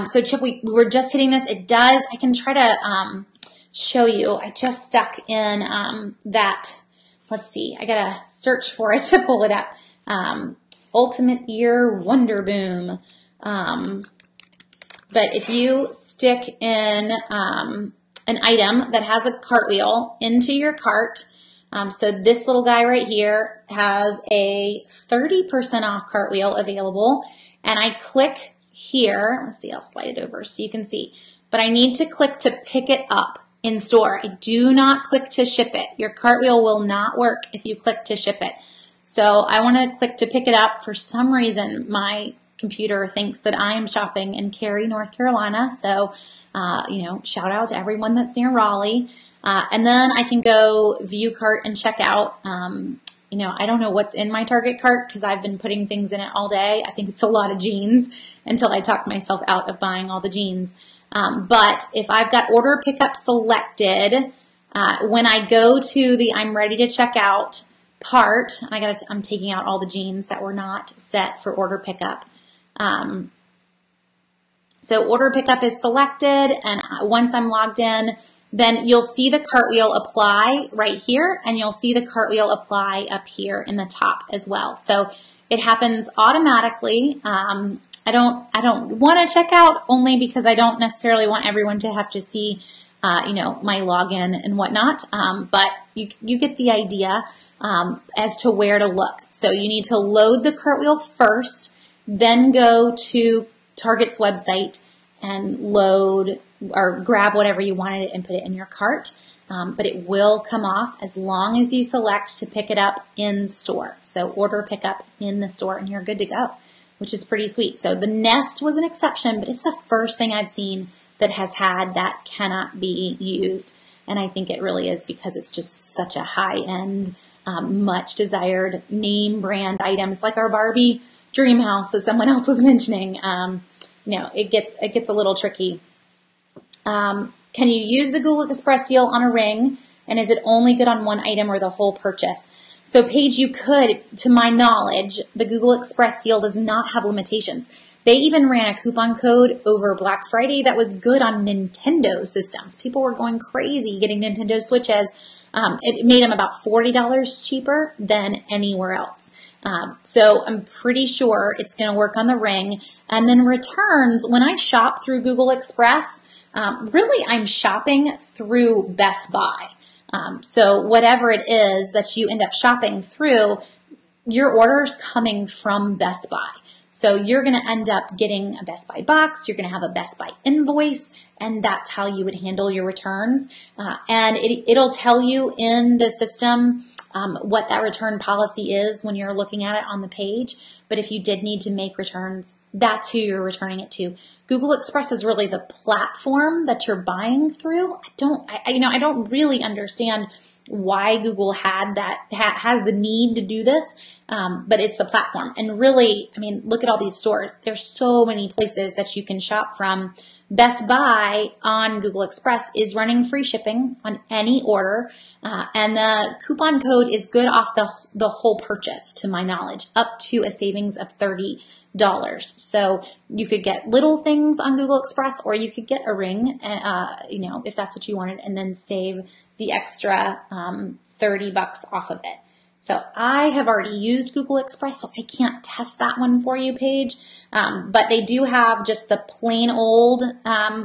Speaker 1: So Chip, we were just hitting this. It does. I can try to show you. I just stuck in that. Let's see. I got to search for it to pull it up. Ultimate Ear Wonder Boom. But if you stick in an item that has a cartwheel into your cart, so this little guy right here has a 30% off cartwheel available, and I click here. Let's see, I'll slide it over so you can see. But I need to click to pick it up in store. I do not click to ship it. Your cartwheel will not work if you click to ship it. So I want to click to pick it up. For some reason, my computer thinks that I am shopping in Cary, North Carolina. So, shout out to everyone that's near Raleigh. And then I can go view cart and check out. I don't know what's in my Target cart because I've been putting things in it all day. I think it's a lot of jeans until I talk myself out of buying all the jeans. But if I've got order pickup selected, when I go to the I'm ready to check out part, I'm taking out all the jeans that were not set for order pickup. So order pickup is selected, and once I'm logged in, then you'll see the cartwheel apply right here, and you'll see the cartwheel apply up here in the top as well. So it happens automatically. I don't want to check out only because I don't necessarily want everyone to have to see, my login and whatnot. But you get the idea as to where to look. So you need to load the cartwheel first, then go to Target's website and load or grab whatever you wanted and put it in your cart. But it will come off as long as you select to pick it up in store. So order pickup in the store and you're good to go, which is pretty sweet. So the Nest was an exception, but it's the first thing I've seen that has had that cannot be used. And I think it really is because it's just such a high-end, much desired name brand item. It's like our Barbie dream house that someone else was mentioning. It gets a little tricky. Can you use the Google Express deal on a ring? And is it only good on one item or the whole purchase? So Paige, you could, to my knowledge, the Google Express deal does not have limitations. They even ran a coupon code over Black Friday that was good on Nintendo systems. People were going crazy getting Nintendo Switches. It made them about $40 cheaper than anywhere else. So I'm pretty sure it's going to work on the ring. And then returns, when I shop through Google Express, really I'm shopping through Best Buy. So whatever it is that you end up shopping through, your order's coming from Best Buy. So you're going to end up getting a Best Buy box, you're going to have a Best Buy invoice, and that's how you would handle your returns. And it'll tell you in the system what that return policy is when you're looking at it on the page. But if you did need to make returns, that's who you're returning it to. Google Express is really the platform that you're buying through. I don't really understand why Google has the need to do this, but it's the platform. And really, I mean, look at all these stores. There's so many places that you can shop from. Best Buy on Google Express is running free shipping on any order, and the coupon code is good off the whole purchase, to my knowledge, up to a savings of $30. So you could get little things on Google Express, or you could get a ring, if that's what you wanted, and then save the extra $30 off of it. So I have already used Google Express, so I can't test that one for you, Paige. But they do have just the plain old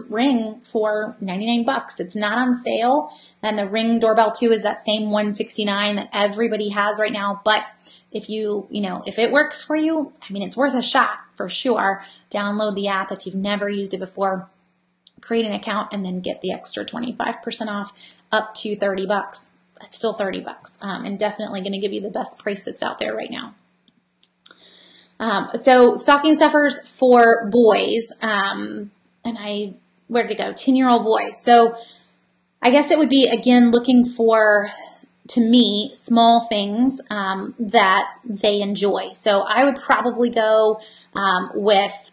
Speaker 1: ring for 99 bucks. It's not on sale. And the Ring Doorbell 2 is that same $169 that everybody has right now. But if if it works for you, I mean, it's worth a shot for sure. Download the app if you've never used it before. Create an account and then get the extra 25% off up to 30 bucks. That's still 30 bucks, and definitely going to give you the best price that's out there right now. So stocking stuffers for boys, where did it go? 10-year-old boy. So I guess it would be, again, looking for, to me, small things that they enjoy. So I would probably go with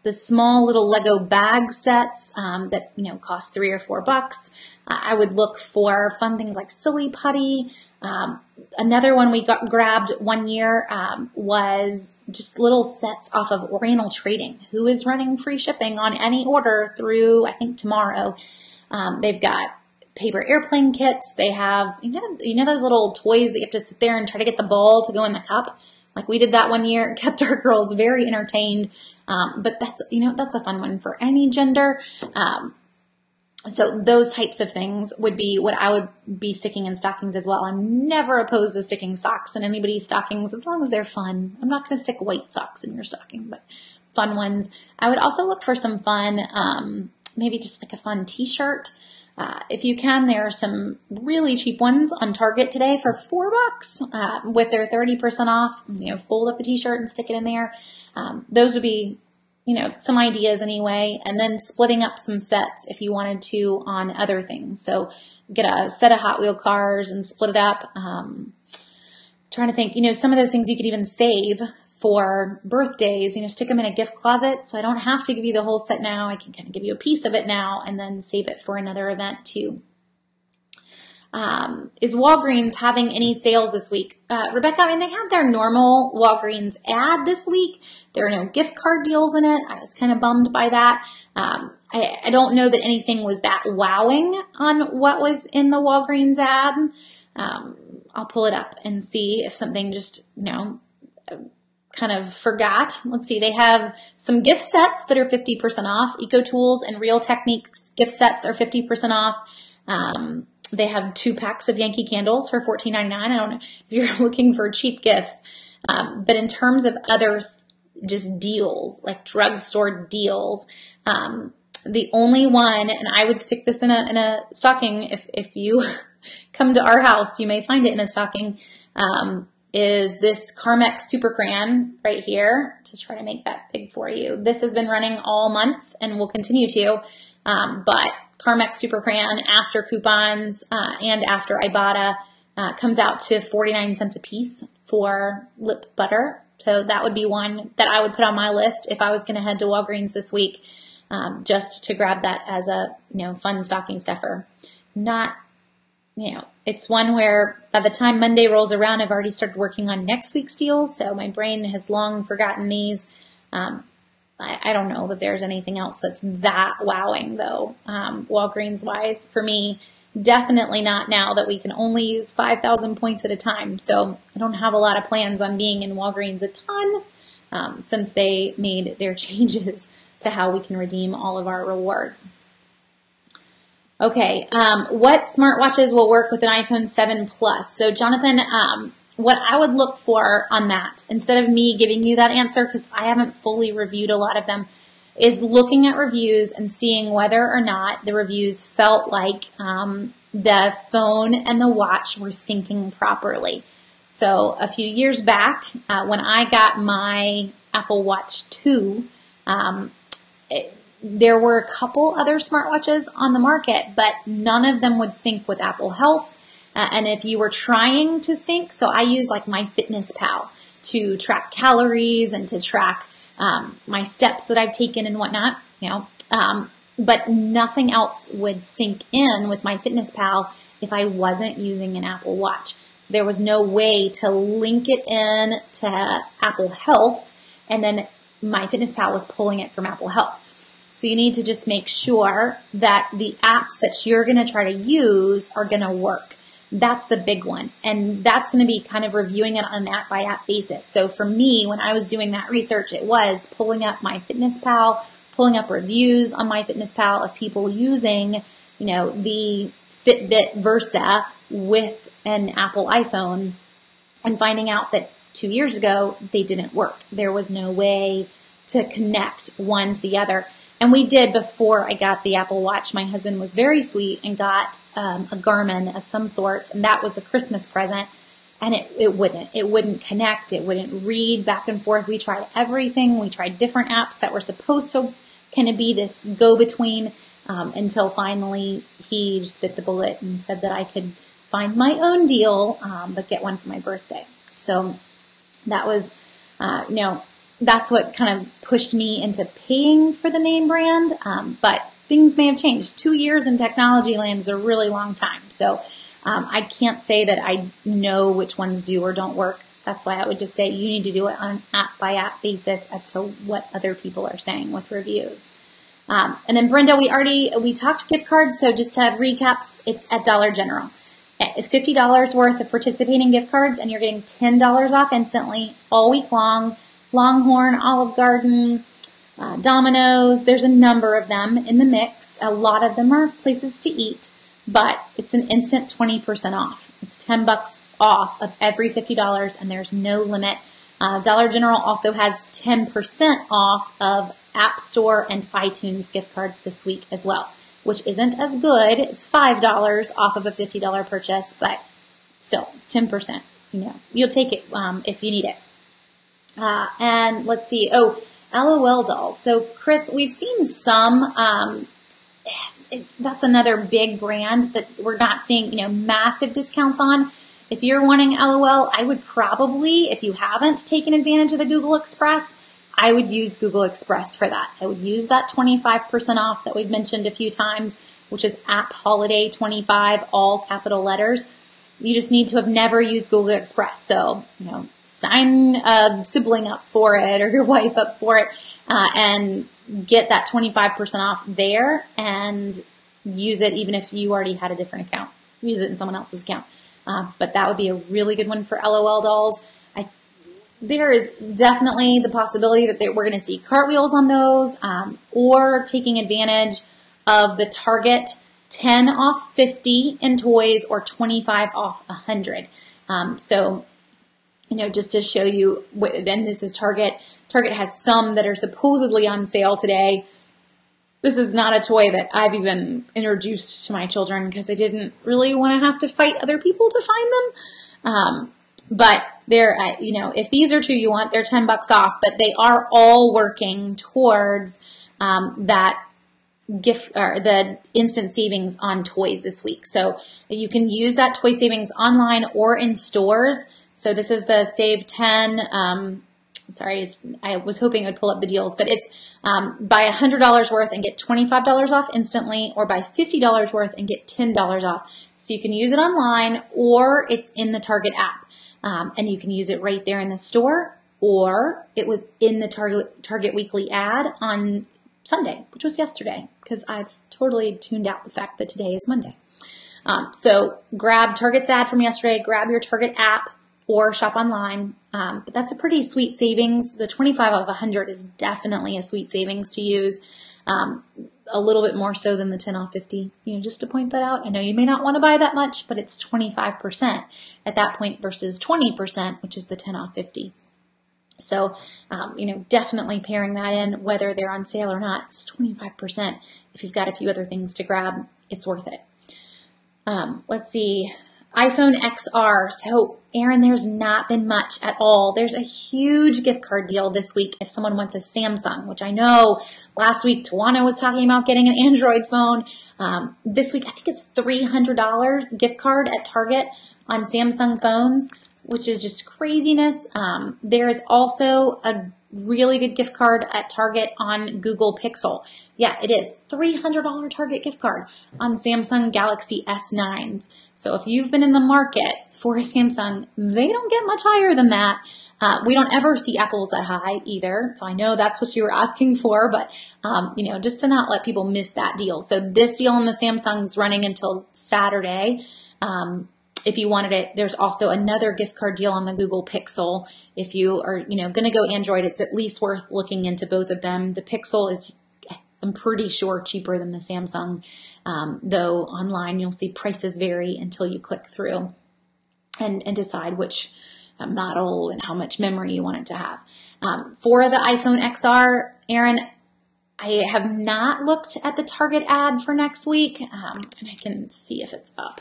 Speaker 1: the small little Lego bag sets that cost $3 or $4. I would look for fun things like silly putty. Another one we grabbed one year was just little sets off of Oriental Trading, who is running free shipping on any order through, I think, tomorrow. They've got paper airplane kits. They have, those little toys that you have to sit there and try to get the ball to go in the cup. Like we did that one year. It kept our girls very entertained. But that's a fun one for any gender. So those types of things would be what I would be sticking in stockings as well. I'm never opposed to sticking socks in anybody's stockings as long as they're fun. I'm not going to stick white socks in your stocking, but fun ones. I would also look for some fun, maybe just like a fun t-shirt. If you can, there are some really cheap ones on Target today for $4 with their 30% off. Fold up a t-shirt and stick it in there. Those would be some ideas anyway, and then splitting up some sets if you wanted to on other things. So get a set of Hot Wheel cars and split it up. Trying to think, some of those things you could even save for birthdays, stick them in a gift closet. So I don't have to give you the whole set now. I can kind of give you a piece of it now and then save it for another event too. Is Walgreens having any sales this week? Rebecca, I mean, they have their normal Walgreens ad this week. There are no gift card deals in it. I was kind of bummed by that. I don't know that anything was that wowing on what was in the Walgreens ad. I'll pull it up and see if something just, kind of forgot. Let's see. They have some gift sets that are 50% off. Eco Tools and Real Techniques gift sets are 50% off. They have 2 packs of Yankee candles for $14.99. I don't know if you're looking for cheap gifts. But in terms of other just deals, like drugstore deals. The only one, and I would stick this in a stocking if you come to our house, you may find it in a stocking, is this Carmex Super Crayon right here, to try to make that big for you. This has been running all month and will continue to, but Carmex Super Crayon after coupons and after Ibotta comes out to 49 cents a piece for lip butter. So that would be one that I would put on my list if I was going to head to Walgreens this week, just to grab that as a, fun stocking stuffer. Not, it's one where by the time Monday rolls around, I've already started working on next week's deals. So my brain has long forgotten these. I don't know that there's anything else that's that wowing though, Walgreens wise for me. Definitely not now that we can only use 5,000 points at a time. So I don't have a lot of plans on being in Walgreens a ton since they made their changes to how we can redeem all of our rewards. Okay, what smartwatches will work with an iPhone 7 Plus? So Jonathan, what I would look for on that, instead of me giving you that answer, because I haven't fully reviewed a lot of them, is looking at reviews and seeing whether or not the reviews felt like the phone and the watch were syncing properly. So a few years back, when I got my Apple Watch 2, there were a couple other smartwatches on the market, but none of them would sync with Apple Health. And if you were trying to sync, so I use like MyFitnessPal to track calories and to track my steps that I've taken and whatnot, but nothing else would sync in with MyFitnessPal if I wasn't using an Apple Watch. So there was no way to link it in to Apple Health, and then MyFitnessPal was pulling it from Apple Health. So you need to just make sure that the apps that you're going to try to use are going to work. That's the big one. And that's going to be kind of reviewing it on an app by app basis. So for me, when I was doing that research, it was pulling up MyFitnessPal, pulling up reviews on MyFitnessPal of people using, the Fitbit Versa with an Apple iPhone, and finding out that 2 years ago, they didn't work. There was no way to connect one to the other. And we did before I got the Apple Watch. My husband was very sweet and got a Garmin of some sorts, and that was a Christmas present. And it wouldn't connect. It wouldn't read back and forth. We tried everything. We tried different apps that were supposed to kind of be this go-between until finally he just bit the bullet and said that I could find my own deal, but get one for my birthday. So that was, that's what kind of pushed me into paying for the name brand. But things may have changed. 2 years in technology land is a really long time. So I can't say that I know which ones do or don't work. That's why I would just say you need to do it on an app by app basis as to what other people are saying with reviews. And then Brenda, we talked gift cards. So just to recap, it's at Dollar General. $50 worth of participating gift cards, and you're getting $10 off instantly all week long. Longhorn, Olive Garden, Domino's, there's a number of them in the mix. A lot of them are places to eat, but it's an instant 20% off. It's $10 off of every $50, and there's no limit. Dollar General also has 10% off of App Store and iTunes gift cards this week as well, which isn't as good. It's $5 off of a $50 purchase, but still, it's 10%. You'll take it if you need it. And let's see. Oh, LOL dolls. So Chris, we've seen some, that's another big brand that we're not seeing, massive discounts on. If you're wanting LOL, I would probably, if you haven't taken advantage of the Google Express, I would use Google Express for that. I would use that 25% off that we've mentioned a few times, which is App Holiday 25, all capital letters. You just need to have never used Google Express. So, sign a sibling up for it or your wife up for it, and get that 25% off there and use it even if you already had a different account. Use it in someone else's account. But that would be a really good one for LOL dolls. There is definitely the possibility that we're going to see cartwheels on those, or taking advantage of the Target 10 off 50 in toys or 25 off 100. So, just to show you, then this is Target. Target has some that are supposedly on sale today. This is not a toy that I've even introduced to my children because I didn't really want to have to fight other people to find them. But they're, if these are two you want, they're $10 off, but they are all working towards that gift or the instant savings on toys this week. So you can use that toy savings online or in stores. So this is the Save 10. Sorry, I was hoping it would pull up the deals, but it's buy $100 worth and get $25 off instantly, or buy $50 worth and get $10 off. So you can use it online, or it's in the Target app. And you can use it right there in the store, or it was in the Target weekly ad on Sunday, which was yesterday, because I've totally tuned out the fact that today is Monday. So grab Target's ad from yesterday, grab your Target app, or shop online. But that's a pretty sweet savings. The 25 off 100 is definitely a sweet savings to use. A little bit more so than the 10 off 50, just to point that out. I know you may not want to buy that much, but it's 25% at that point versus 20%, which is the 10 off 50. So, definitely pairing that in, whether they're on sale or not, it's 25%. If you've got a few other things to grab, it's worth it. Let's see. iPhone XR. So, Aaron, there's not been much at all. There's a huge gift card deal this week if someone wants a Samsung, which I know last week Tawana was talking about getting an Android phone. This week, I think it's $300 gift card at Target on Samsung phones, which is just craziness. There is also a really good gift card at Target on Google Pixel. Yeah, it is. $300 Target gift card on Samsung Galaxy S9s. So if you've been in the market for a Samsung, they don't get much higher than that. We don't ever see Apples that high either. So I know that's what you were asking for, but just to not let people miss that deal. So this deal on the Samsung's running until Saturday. If you wanted it, there's also another gift card deal on the Google Pixel. If you are, going to go Android, it's at least worth looking into both of them. The Pixel is, I'm pretty sure, cheaper than the Samsung, though online you'll see prices vary until you click through and decide which model and how much memory you want it to have. For the iPhone XR, Aaron, I have not looked at the Target ad for next week, and I can see if it's up.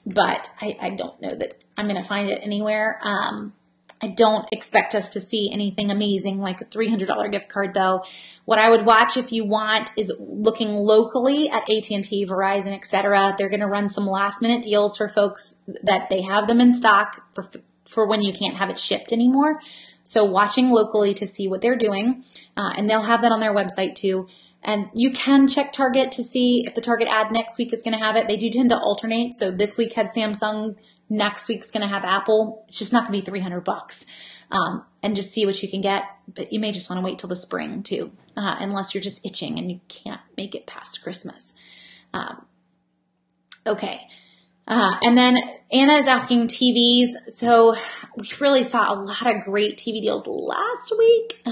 Speaker 1: But I don't know that I'm going to find it anywhere. I don't expect us to see anything amazing like a $300 gift card, though. What I would watch if you want is looking locally at AT&T, Verizon, etc. They're going to run some last-minute deals for folks that they have them in stock for when you can't have it shipped anymore. So watching locally to see what they're doing, and they'll have that on their website too. And you can check Target to see if the Target ad next week is going to have it. They do tend to alternate. So this week had Samsung, next week's going to have Apple. It's just not going to be $300. And just see what you can get. But you may just want to wait till the spring too, unless you're just itching and you can't make it past Christmas. Okay. And then Anna is asking TVs. So we really saw a lot of great TV deals last week.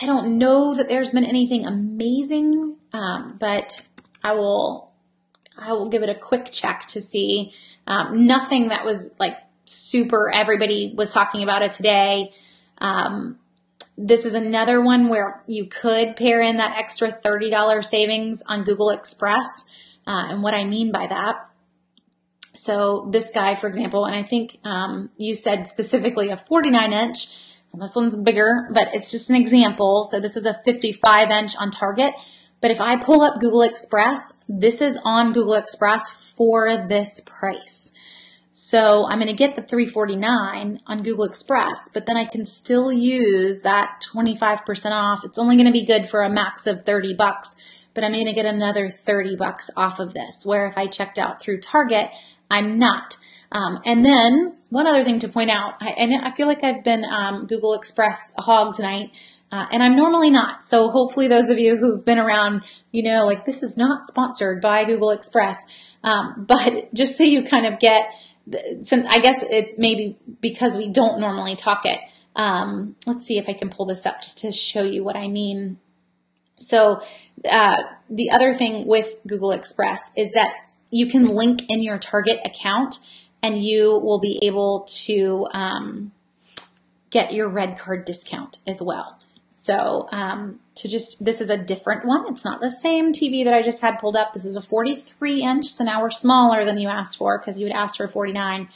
Speaker 1: I don't know that there's been anything amazing, but I will give it a quick check to see. Nothing that was like super, everybody was talking about it today. This is another one where you could pair in that extra $30 savings on Google Express. And what I mean by that. So this guy, for example, and I think you said specifically a 49-inch. And this one's bigger, but it's just an example. So this is a 55-inch on Target. But if I pull up Google Express, this is on Google Express for this price. So I'm going to get the $349 on Google Express, but then I can still use that 25% off. It's only going to be good for a max of $30, but I'm going to get another $30 off of this, where if I checked out through Target, I'm not. And then one other thing to point out, and I feel like I've been Google Express a hog tonight, and I'm normally not. So hopefully those of you who've been around, like this is not sponsored by Google Express. But just so you kind of get, since I guess it's maybe because we don't normally talk it. Let's see if I can pull this up just to show you what I mean. So the other thing with Google Express is that you can link in your Target account, and you will be able to get your red card discount as well. So this is a different one. It's not the same TV that I just had pulled up. This is a 43 inch. So now we're smaller than you asked for because you had asked for 49.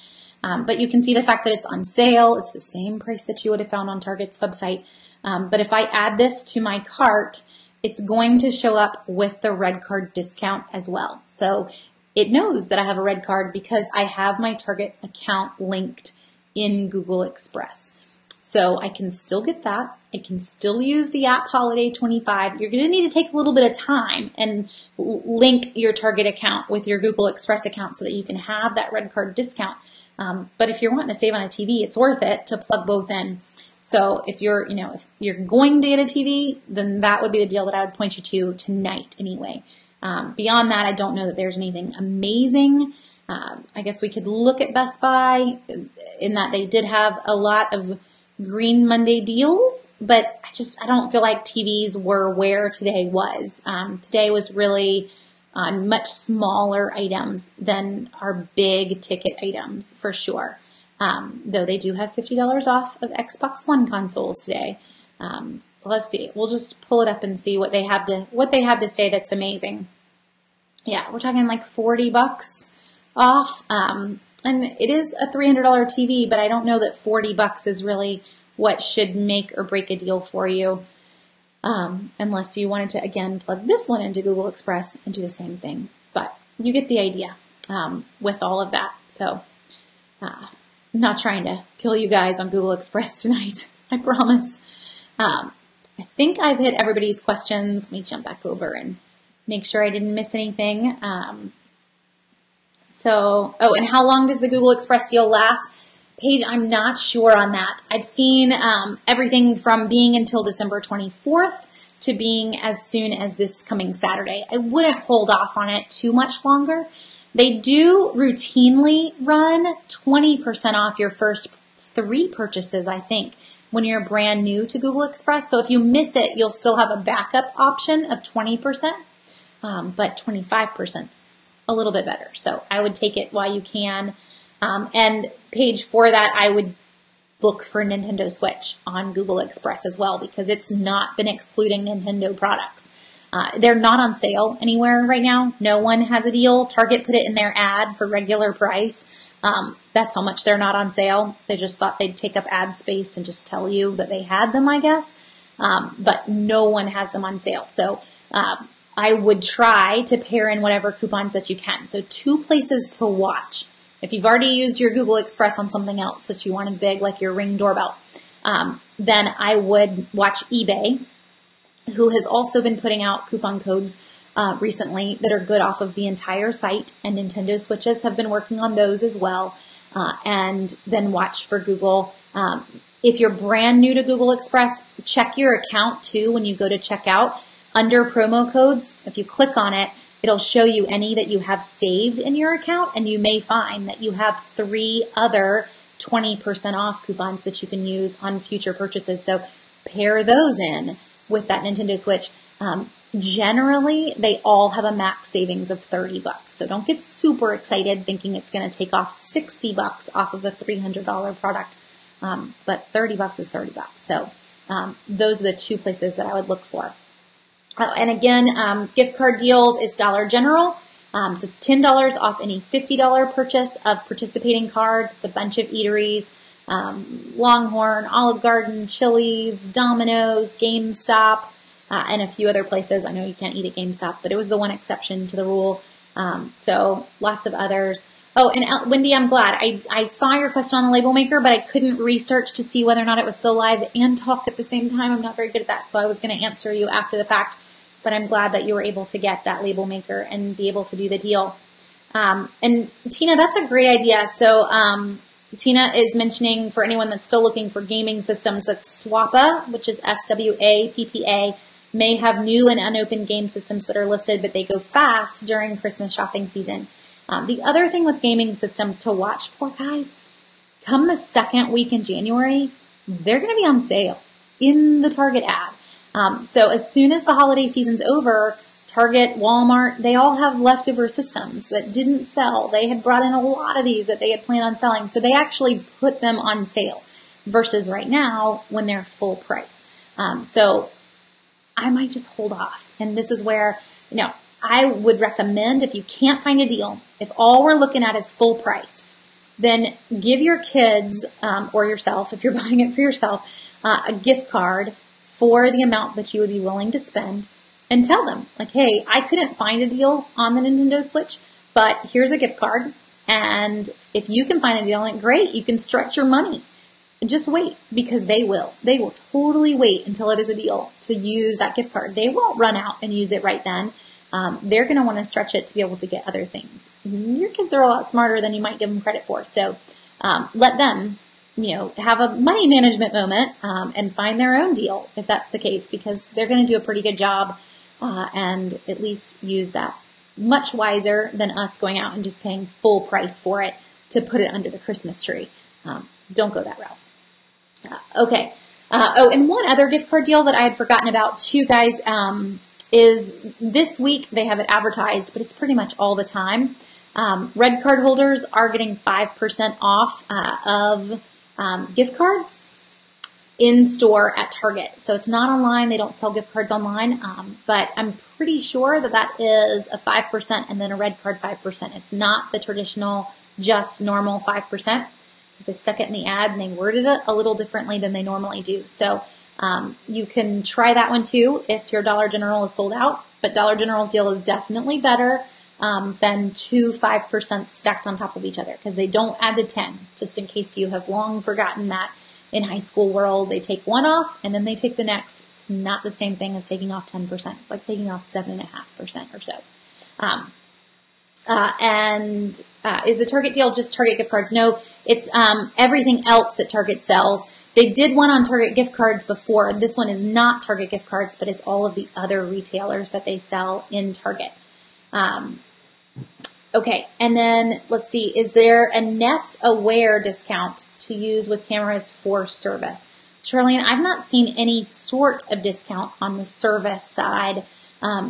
Speaker 1: But you can see the fact that it's on sale. It's the same price that you would have found on Target's website. But if I add this to my cart, it's going to show up with the red card discount as well. So it knows that I have a red card because I have my Target account linked in Google Express. So I can still get that. I can still use the app Holiday 25. You're going to need to take a little bit of time and link your Target account with your Google Express account so that you can have that red card discount. But if you're wanting to save on a TV, it's worth it to plug both in. So if you're going to get a TV, then that would be the deal that I would point you to tonight anyway. Beyond that, I don't know that there's anything amazing. I guess we could look at Best Buy in that they did have a lot of Green Monday deals, but I don't feel like TVs were where today was. Today was really on much smaller items than our big ticket items for sure. Though they do have $50 off of Xbox One consoles today. Let's see. We'll just pull it up and see what they have to say that's amazing. Yeah, we're talking like $40 off. And it is a $300 TV, but I don't know that $40 is really what should make or break a deal for you. Unless you wanted to, again, plug this one into Google Express and do the same thing. But you get the idea with all of that. So I'm not trying to kill you guys on Google Express tonight, I promise. I think I've hit everybody's questions. Let me jump back over and make sure I didn't miss anything. And how long does the Google Express deal last? Paige, I'm not sure on that. I've seen everything from being until December 24th to being as soon as this coming Saturday. I wouldn't hold off on it too much longer. They do routinely run 20% off your first 3 purchases, I think, when you're brand new to Google Express. So if you miss it, you'll still have a backup option of 20%, but 25%'s a little bit better. So I would take it while you can. And Paige, for that, I would look for Nintendo Switch on Google Express as well, because it's not been excluding Nintendo products. They're not on sale anywhere right now. No one has a deal. Target put it in their ad for regular price. That's how much they're not on sale. They just thought they'd take up ad space and just tell you that they had them, I guess. But no one has them on sale. So I would try to pair in whatever coupons that you can. So 2 places to watch. If you've already used your Google Express on something else that you wanted big, like your Ring doorbell, then I would watch eBay, who has also been putting out coupon codes recently that are good off of the entire site, and Nintendo Switches have been working on those as well. And then watch for Google. If you're brand new to Google Express, check your account too when you go to checkout. Under promo codes, if you click on it, it'll show you any that you have saved in your account, and you may find that you have 3 other 20% off coupons that you can use on future purchases. So pair those in with that Nintendo Switch. Generally, they all have a max savings of $30. So don't get super excited thinking it's going to take off $60 off of a $300 product. But $30 is $30. So those are the 2 places that I would look for. And again, gift card deals is Dollar General. So it's $10 off any $50 purchase of participating cards. It's a bunch of eateries, Longhorn, Olive Garden, Chili's, Domino's, GameStop, and a few other places. I know you can't eat at GameStop, but it was the one exception to the rule. So lots of others. Oh, and Wendy, I'm glad. I saw your question on the label maker, but I couldn't research to see whether or not it was still live and talk at the same time. I'm not very good at that, so I was going to answer you after the fact. But I'm glad that you were able to get that label maker and be able to do the deal. And Tina, that's a great idea. So Tina is mentioning, for anyone that's still looking for gaming systems, that Swappa, which is SWAPPA, may have new and unopened game systems that are listed, but they go fast during Christmas shopping season. The other thing with gaming systems to watch for, guys, come the second week in January, they're going to be on sale in the Target ad. So as soon as the holiday season's over, Target, Walmart, they all have leftover systems that didn't sell. They had brought in a lot of these that they had planned on selling, so they actually put them on sale. versus right now when they're full price. So I might just hold off. And this is where, I would recommend, if you can't find a deal, if all we're looking at is full price, then give your kids or yourself, if you're buying it for yourself, a gift card for the amount that you would be willing to spend, and tell them, like, hey, I couldn't find a deal on the Nintendo Switch, but here's a gift card. And if you can find a deal on it, great, you can stretch your money. Just wait, because they will. They will totally wait until it is a deal to use that gift card. They won't run out and use it right then. They're going to want to stretch it to be able to get other things. Your kids are a lot smarter than you might give them credit for. So let them, have a money management moment and find their own deal if that's the case, because they're going to do a pretty good job and at least use that much wiser than us going out and just paying full price for it to put it under the Christmas tree. Don't go that route. Okay. And one other gift card deal that I had forgotten about too, guys, is this week they have it advertised, but it's pretty much all the time. Red card holders are getting 5% off of gift cards in store at Target. So it's not online. They don't sell gift cards online, but I'm pretty sure that that is a 5% and then a red card 5%. It's not the traditional, just normal 5%, because they stuck it in the ad and they worded it a little differently than they normally do. So you can try that one too if your Dollar General is sold out, but Dollar General's deal is definitely better than 2 5% stacked on top of each other, because they don't add to 10, just in case you have long forgotten that in high school world, they take one off and then they take the next. It's not the same thing as taking off 10%. It's like taking off 7.5% or so. Is the Target deal just Target gift cards? No, it's everything else that Target sells. They did one on Target gift cards before. This one is not Target gift cards, but it's all of the other retailers that they sell in Target. Okay, and then let's see, is there a Nest Aware discount to use with cameras for service? Charlene, I've not seen any sort of discount on the service side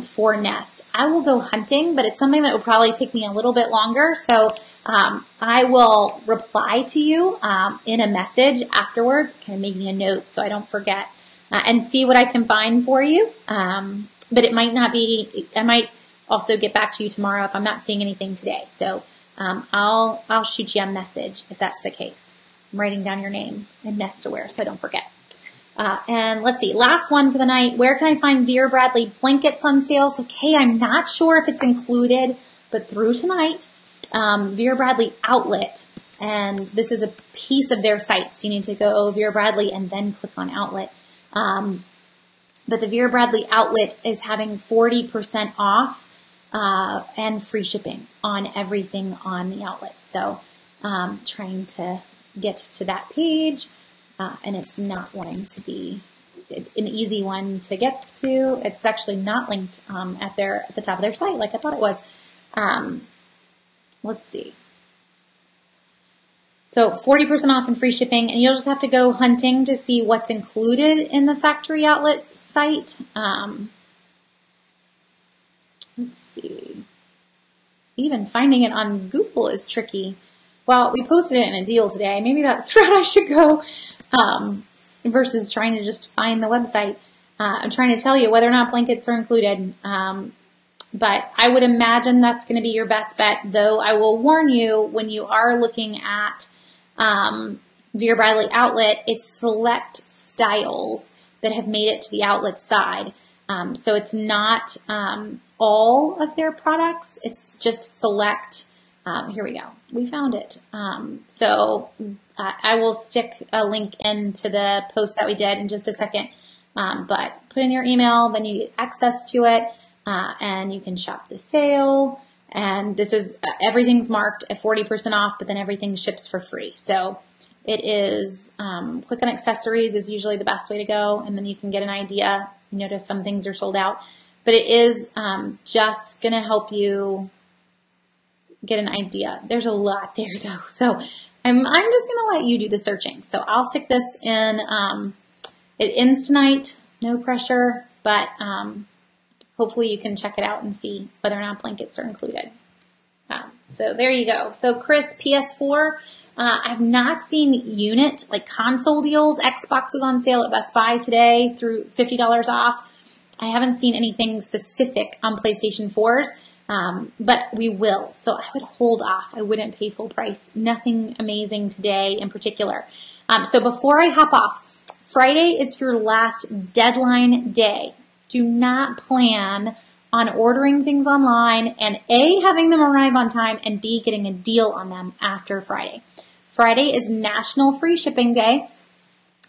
Speaker 1: for Nest. I will go hunting, but it's something that will probably take me a little bit longer. So I will reply to you in a message afterwards, kind of making a note so I don't forget, and see what I can find for you. But it might not be, I might also get back to you tomorrow if I'm not seeing anything today. So I'll shoot you a message if that's the case. I'm writing down your name and Nest Aware so I don't forget. And let's see, last one for the night. Where can I find Vera Bradley blankets on sale? So, okay, I'm not sure if it's included, but through tonight, Vera Bradley Outlet, and this is a piece of their site, so you need to go Vera Bradley and then click on Outlet. But the Vera Bradley Outlet is having 40% off and free shipping on everything on the outlet. So trying to get to that page, and it's not wanting to be an easy one to get to. It's actually not linked at the top of their site like I thought it was. Let's see. So 40% off and free shipping, and you'll just have to go hunting to see what's included in the factory outlet site. Let's see. Even finding it on Google is tricky. Well, we posted it in a deal today. Maybe that's the route I should go versus trying to just find the website. I'm trying to tell you whether or not blankets are included. But I would imagine that's going to be your best bet, though I will warn you, when you are looking at Vera Bradley Outlet, it's select styles that have made it to the outlet side. So it's not all of their products. It's just select. Here we go. We found it. So I will stick a link into the post that we did in just a second. But put in your email, then you get access to it, and you can shop the sale. And this is everything's marked at 40% off, but then everything ships for free. So it is click on accessories is usually the best way to go, and then you can get an idea. Notice some things are sold out, but it is just going to help you get an idea. There's a lot there though, so I'm just going to let you do the searching. So I'll stick this in. It ends tonight, no pressure, but hopefully you can check it out and see whether or not blankets are included. So there you go. So Chris, PS4, I've not seen unit, like console deals, Xboxes on sale at Best Buy today through $50 off. I haven't seen anything specific on PlayStation 4s, but we will. So I would hold off. I wouldn't pay full price. Nothing amazing today in particular. So before I hop off, Friday is your last deadline day. Do not plan on ordering things online and A, having them arrive on time, and B, getting a deal on them after Friday. Friday is National Free Shipping Day,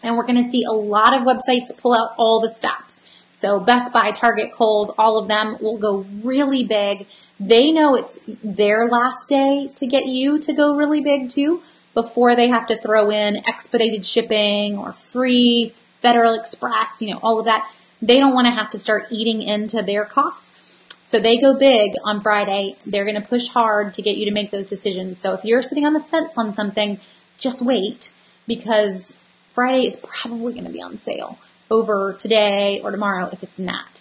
Speaker 1: and we're going to see a lot of websites pull out all the stops. So Best Buy, Target, Kohl's, all of them will go really big. They know it's their last day to get you to go really big too, before they have to throw in expedited shipping or free Federal Express, all of that. They don't want to have to start eating into their costs. So they go big on Friday. They're going to push hard to get you to make those decisions. So if you're sitting on the fence on something, just wait, because Friday is probably going to be on sale over today or tomorrow if it's not.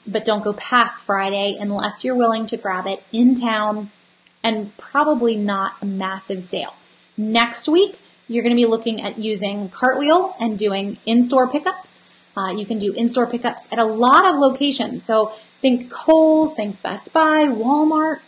Speaker 1: But don't go past Friday unless you're willing to grab it in town, and probably not a massive sale. Next week, you're going to be looking at using Cartwheel and doing in-store pickups. You can do in-store pickups at a lot of locations. So think Kohl's, think Best Buy, Walmart,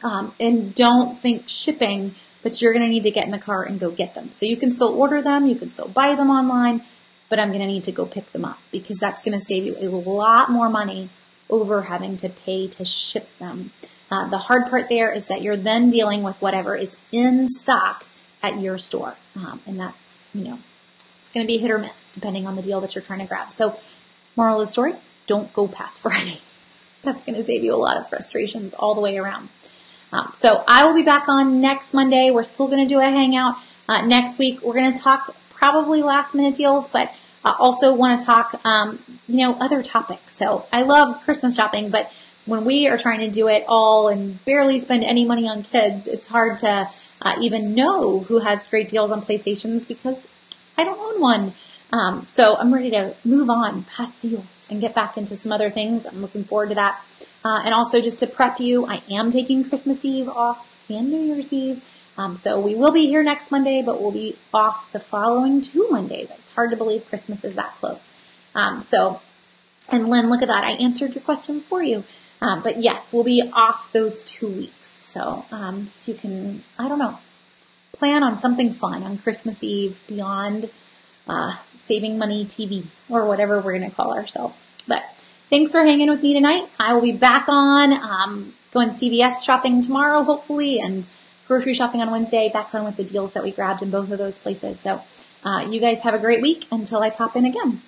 Speaker 1: and don't think shipping, but you're going to need to get in the car and go get them. So you can still order them, you can still buy them online, but I'm going to need to go pick them up, because that's going to save you a lot more money over having to pay to ship them. The hard part there is that you're then dealing with whatever is in stock at your store. And that's, it's going to be hit or miss depending on the deal that you're trying to grab. So moral of the story, don't go past Friday. That's going to save you a lot of frustrations all the way around. So I will be back on next Monday. We're still going to do a hangout. Next week, we're going to talk probably last minute deals, but also want to talk, other topics. So I love Christmas shopping, but when we are trying to do it all and barely spend any money on kids, it's hard to even know who has great deals on PlayStations, because I don't own one. So I'm ready to move on past deals and get back into some other things. I'm looking forward to that. And also just to prep you, I am taking Christmas Eve off and New Year's Eve. So we will be here next Monday, but we'll be off the following 2 Mondays. It's hard to believe Christmas is that close. And Lynn, look at that. I answered your question for you. But yes, we'll be off those 2 weeks. So, so you can, plan on something fun on Christmas Eve beyond saving money TV or whatever we're going to call ourselves. But thanks for hanging with me tonight. I will be back on going CVS shopping tomorrow, hopefully, and grocery shopping on Wednesday, back on with the deals that we grabbed in both of those places. So you guys have a great week until I pop in again.